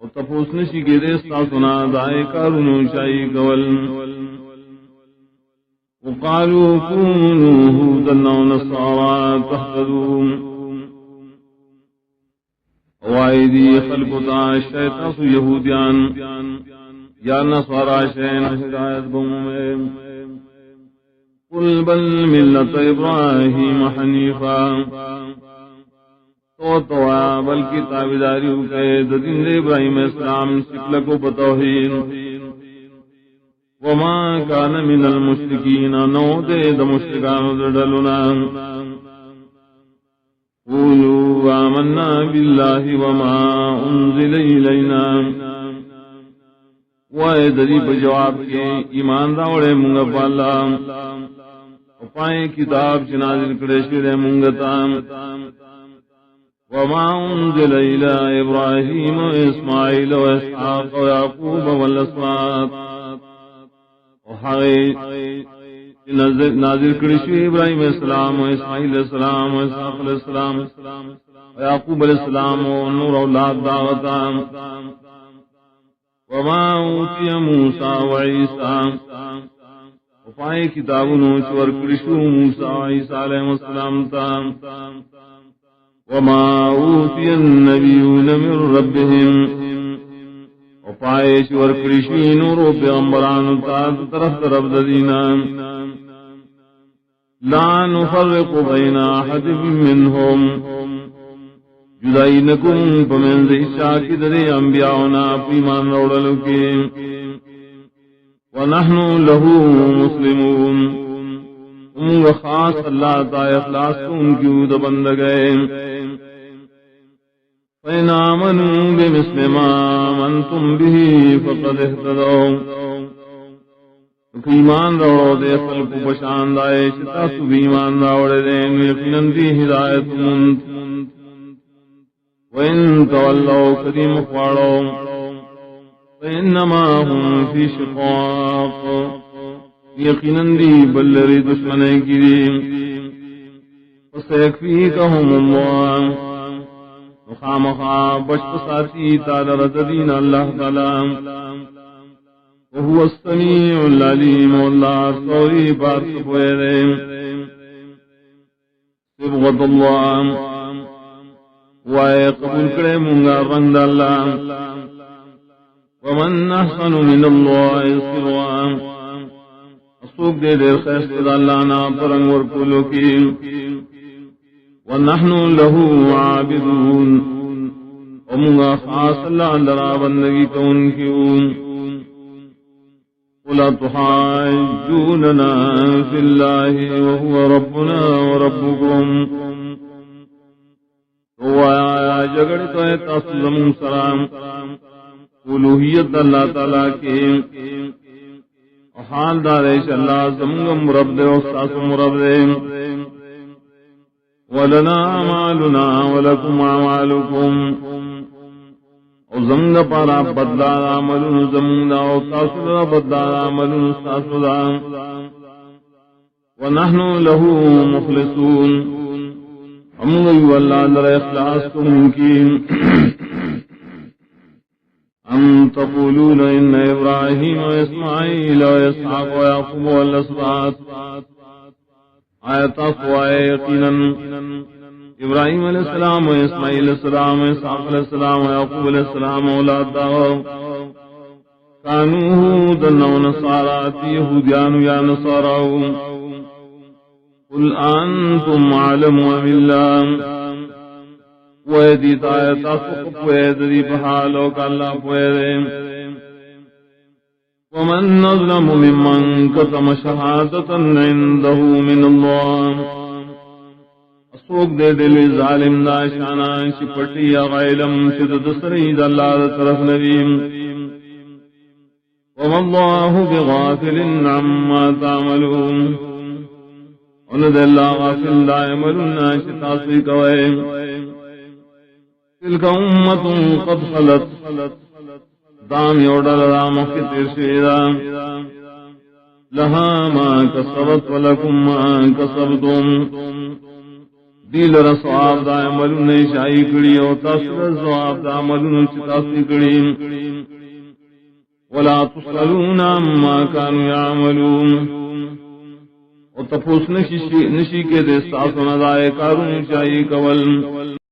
اور تفوس نشی کے دیستا سنا دائے کارونو شائی قول وقالوا كونوا هودا ونصارى تهتدون وائدی خلقتا شیطاس یہودیان یا نصارا شین ہدایت بمومے قل بل ملت ابراہیم حنیفا تو بلکی تابداریو کے دین ابراہیم اسلام شکلکو بتوحید وما کان من المشرکین نو دے دمشرکان دلنا قولوا آمنا بالله وما انزل الینا وائے دری بجواب کے ایمان راوڑے منگا پالا پائیں کتاب چنازل کرے شرے منگتا وما انزل الى ابراہیم و اسماعیل و اسحاق و یعقوب والاسباط نازل کرشی ابراہیم علیہ السلام و اسماعیل علیہ السلام و اسحاق علیہ السلام و یعقوب علیہ السلام و نور اولاد دعوتا وما اوتی موسیٰ و عیسیٰ و پائے کتابونو چور کرشو موسیٰ و عیسیٰ علیہ السلام تا وما اوتی النبیون من ربهم و پائے چور کرشی نورو پیغمبران تا طرف دینا لا نفرق بین احد منهم جدائی نکم پمنز عشاء کی در انبیاؤنا پیمان روڑلو کی ونحن له مسلمون امو خاص اللہ تا اخلاص کن کیو دبند گئے فَإِنْ آمَنُوا بِمِثْلِ مَا آمَنْتُمْ بِهِ فَقَدْ اهْتَدَوْا ایمان روڑو دے خلق پشان دائے شتا سب ایمان روڑے دے یقیناً دی ہدایت مند وَإِن تَوَلَّوْا قَدِيمُ خَوَارَوْا فَإِنَّمَا هُمْ فِي شِقَاقٍ یقیناً دی بلری دشمنے کی دی فَسَيَكْفِيكَهُمُ اللَّهُ مخامخا بشت ساتی تالر دین اللہ تعالی وهو السمیع العلیم واللہ سوری بات سپوئے صبغت اللہ وائے قبول کرے مونگا رنگ اللہ ومن احسن من اللہ صبغا اسوک دے دیر خیست دا اللہ نا پرنگ ورکولو کی ونحن له عابدون ومغا خاص اللہ درا بندگی کون کیوں قُلَا تُحَاجُّونَنَا فِي اللَّهِ وَهُوَ رَبُّنَا وَرَبُّكُمْ تو آیا جگڑ تو ہے تاسلم سلام الوہیت اللہ تعالیٰ کے حال دارش اللہ زمگم رب دے وستاسم رب دے وَلَنَا عَمَالُنَا وَلَكُمْ عَمَالُكُمْ او زمگا پارا بدلا عملون زمگا او تاسولا بدلا عملون تاسولا ونحن له مخلصون امگئی واللہ در اخلاص تمکین ام تقولون ان ابراہیم و اسماعیل و اسحاق و یعقوب والاسباط آیتا سوائے یقینا ابراہیم علیہ السلام و اسماعیل علیہ السلام و اسحاق علیہ السلام و یعقوب علیہ السلام اولاد داو کانو ہودن و نصارات یہودیان یا نصاراو قل انتم عالم و باللہ ویدیت آیتا سقف ویدری بحالو کا اللہ پویدے ومن نظلم ممن کتم شہادتا عنده من اللہ سوک دے دل ظالم دا شانا شپٹی غیلم شد دسرید اللہ دا طرف نبیم وما اللہ بغافل عما تعملون وند اللہ غافل دا عملنا شتاسی کوئے تلک امت قد خلت دام یوڑا لرام خطر شیدہ لها ما کسبت ولکم ما کسبتم دیل رسواب دا عملون شائی کڑی او تاثر رسواب دا عملون چتاسی کڑی ولا تسألون عما كانوا يعملون او تپوس نشی کے دے ساسن دائے کارون شائی کول